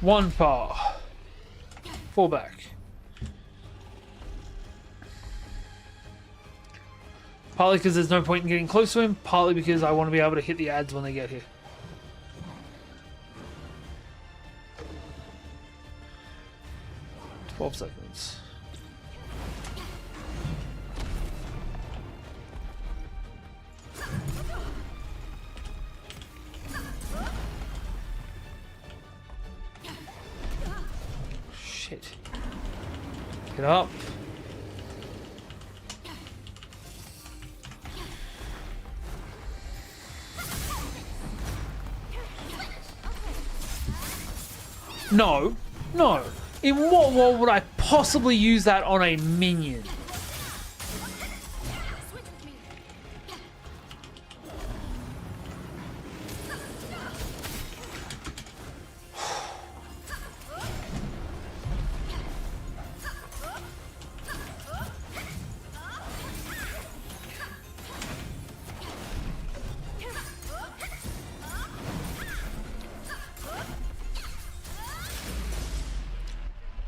One paw. Fall back. Partly because there's no point in getting close to him, partly because I want to be able to hit the ads when they get here. "12 seconds. Shit. Get up. No, no. In what world would I possibly use that on a minion?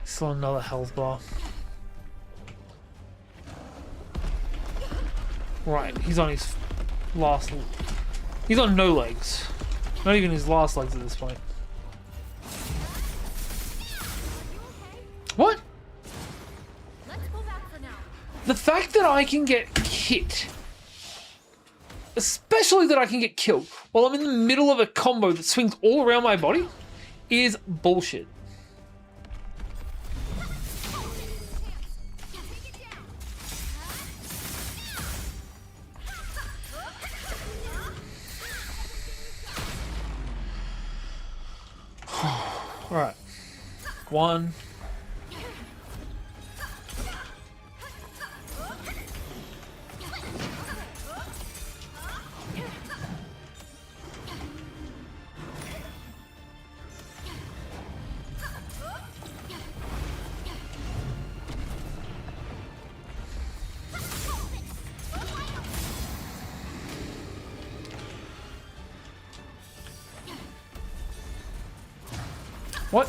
Still another health bar. Right, he's on his last... He's on no legs. Not even his last legs at this point. What? The fact that I can get hit, especially that I can get killed, while I'm in the middle of a combo that swings all around my body, is bullshit. Alright. One. What?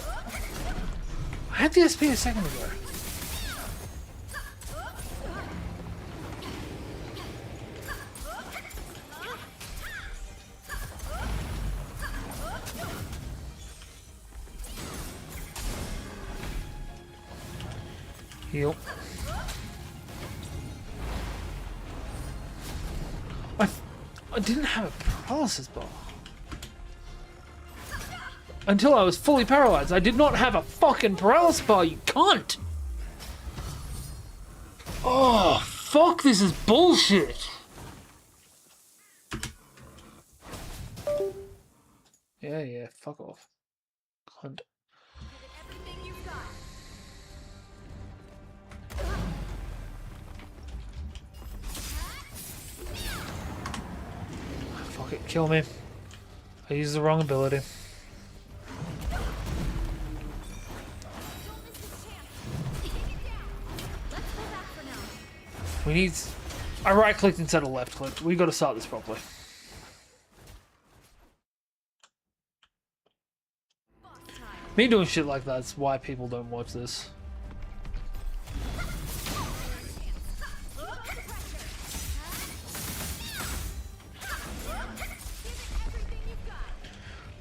I had the SP a second ago. Heal. I didn't have a paralysis bar. Until I was fully paralyzed. I did not have a fucking paralysis bar, you cunt! Oh, fuck, this is bullshit! Yeah, fuck off. Cunt. Everything you've got. Fuck it, kill me. I used the wrong ability. We need... I right-clicked instead of left-clicked. We gotta start this properly. Me doing shit like that's why people don't watch this.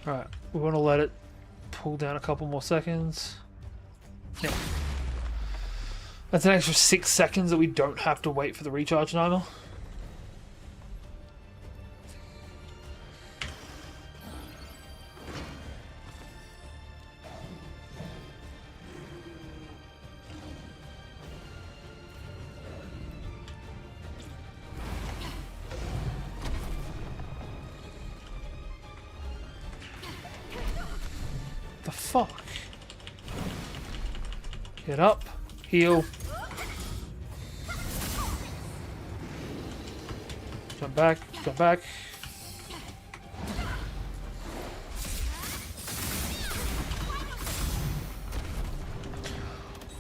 Alright, we want to let it pull down a couple more seconds. Yeah. That's an extra 6 seconds that we don't have to wait for the recharge timer. The fuck? Get up, heal. Jump back, jump back.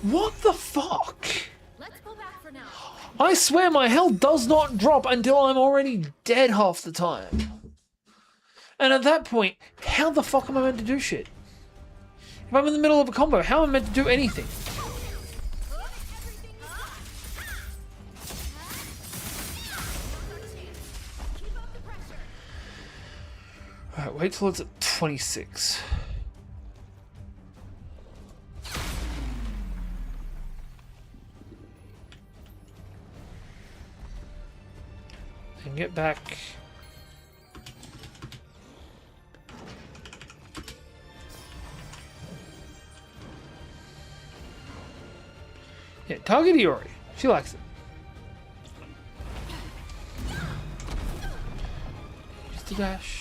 What the fuck? Let's go back for now. I swear my health does not drop until I'm already dead half the time. And at that point, how the fuck am I meant to do shit? If I'm in the middle of a combo, how am I meant to do anything? Alright, wait till it's at 26. And get back. Yeah, target Iori. She likes it. Use the dash.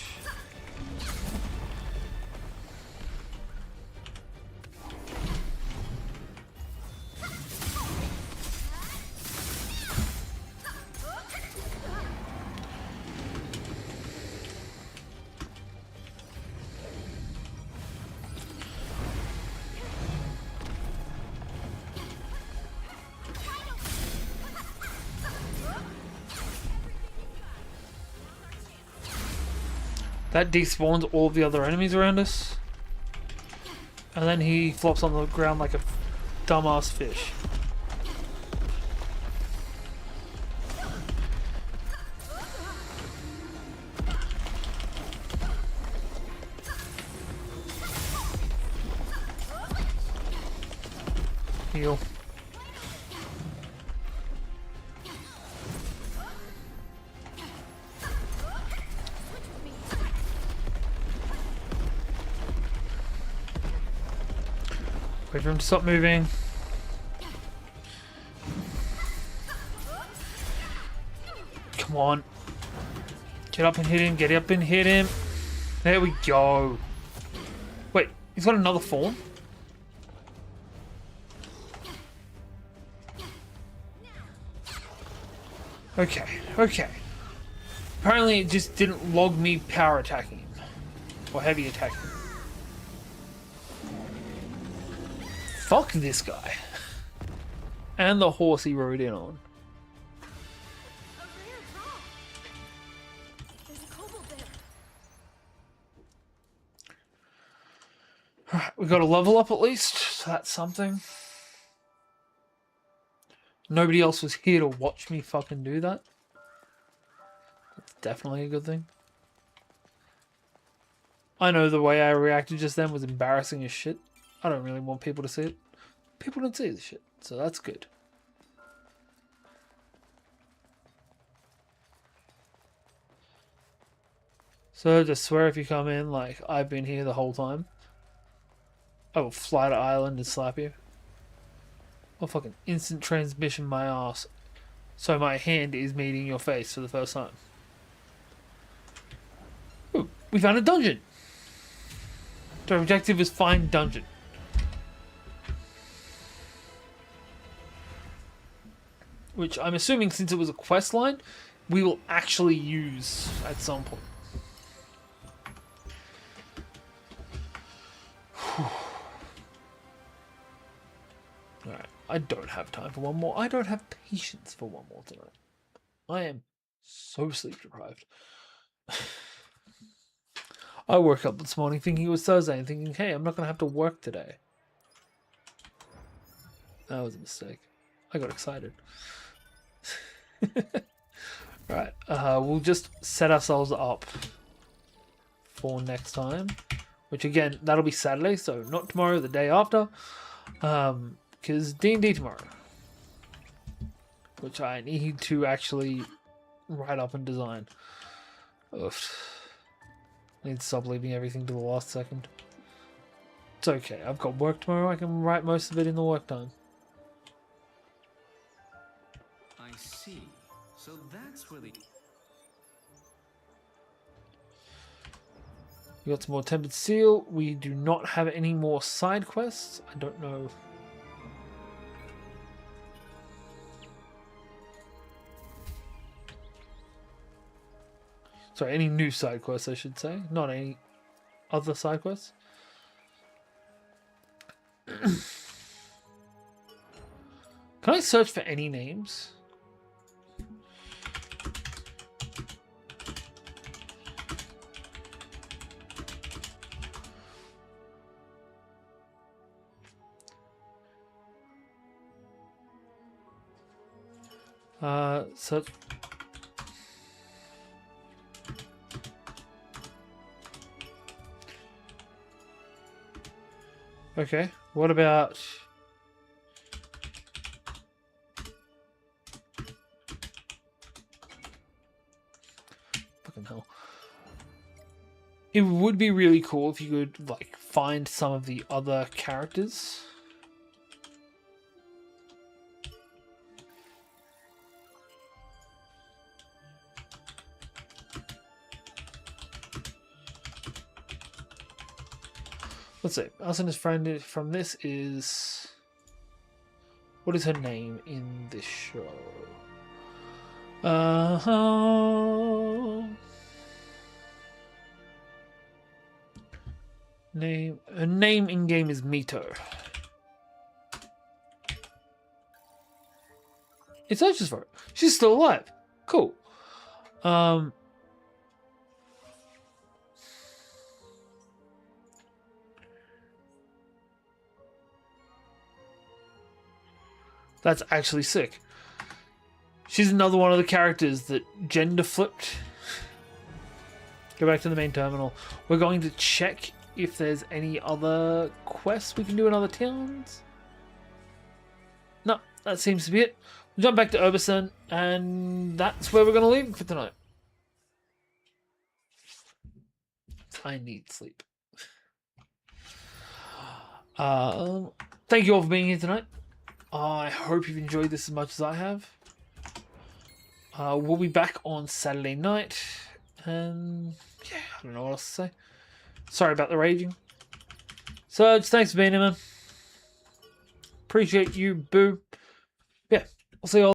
That despawns all of the other enemies around us. And then he flops on the ground like a dumbass fish. Heal. Wait for him to stop moving. Come on. Get up and hit him, get up and hit him. There we go. Wait, he's got another form? Okay, okay. Apparently it just didn't log me power attacking him. Or heavy attacking him. Fuck this guy. And the horse he rode in on. A rare drop. There's a kobold there. Alright, We got a level up at least, so that's something. Nobody else was here to watch me fucking do that. That's definitely a good thing. I know the way I reacted just then was embarrassing as shit. I don't really want people to see it. People don't see this shit, so that's good. So just swear if you come in like I've been here the whole time, I will fly to Ireland and slap you. I'll fucking instant transmission my ass so my hand is meeting your face for the first time. Ooh, we found a dungeon! The objective is find dungeon. Which I'm assuming, since it was a quest line, we will actually use at some point. Alright, I don't have time for one more. I don't have patience for one more tonight. I am so sleep deprived. I woke up this morning thinking it was Thursday and thinking, hey, I'm not going to have to work today. That was a mistake. I got excited. Right, we'll just set ourselves up for next time. Which again, that'll be Saturday, so not tomorrow, the day after. Because D&D tomorrow. Which I need to actually write up and design. Ugh. I need to stop leaving everything to the last second. It's okay, I've got work tomorrow, I can write most of it in the work time. I see. So that's where the... We got some more Tempered Seal. We do not have any more side quests. I don't know. Sorry, any new side quests, I should say. Not any other side quests. Can I search for any names? So okay, what about fucking hell? It would be really cool if you could like find some of the other characters. Let's see. Asuna's friend from this is... What is her name in this show? Name. Her name in game is Mito. It searches for it. She's still alive. Cool. That's actually sick. She's another one of the characters that gender flipped. Go back to the main terminal. We're going to check if there's any other quests we can do in other towns. No, that seems to be it. We'll jump back to Oberson, and that's where we're going to leave for tonight. I need sleep. Thank you all for being here tonight. I hope you've enjoyed this as much as I have. We'll be back on Saturday night. And yeah, I don't know what else to say. Sorry about the raging. Serge, thanks for being here, man. Appreciate you, boo. Yeah, I'll see you all.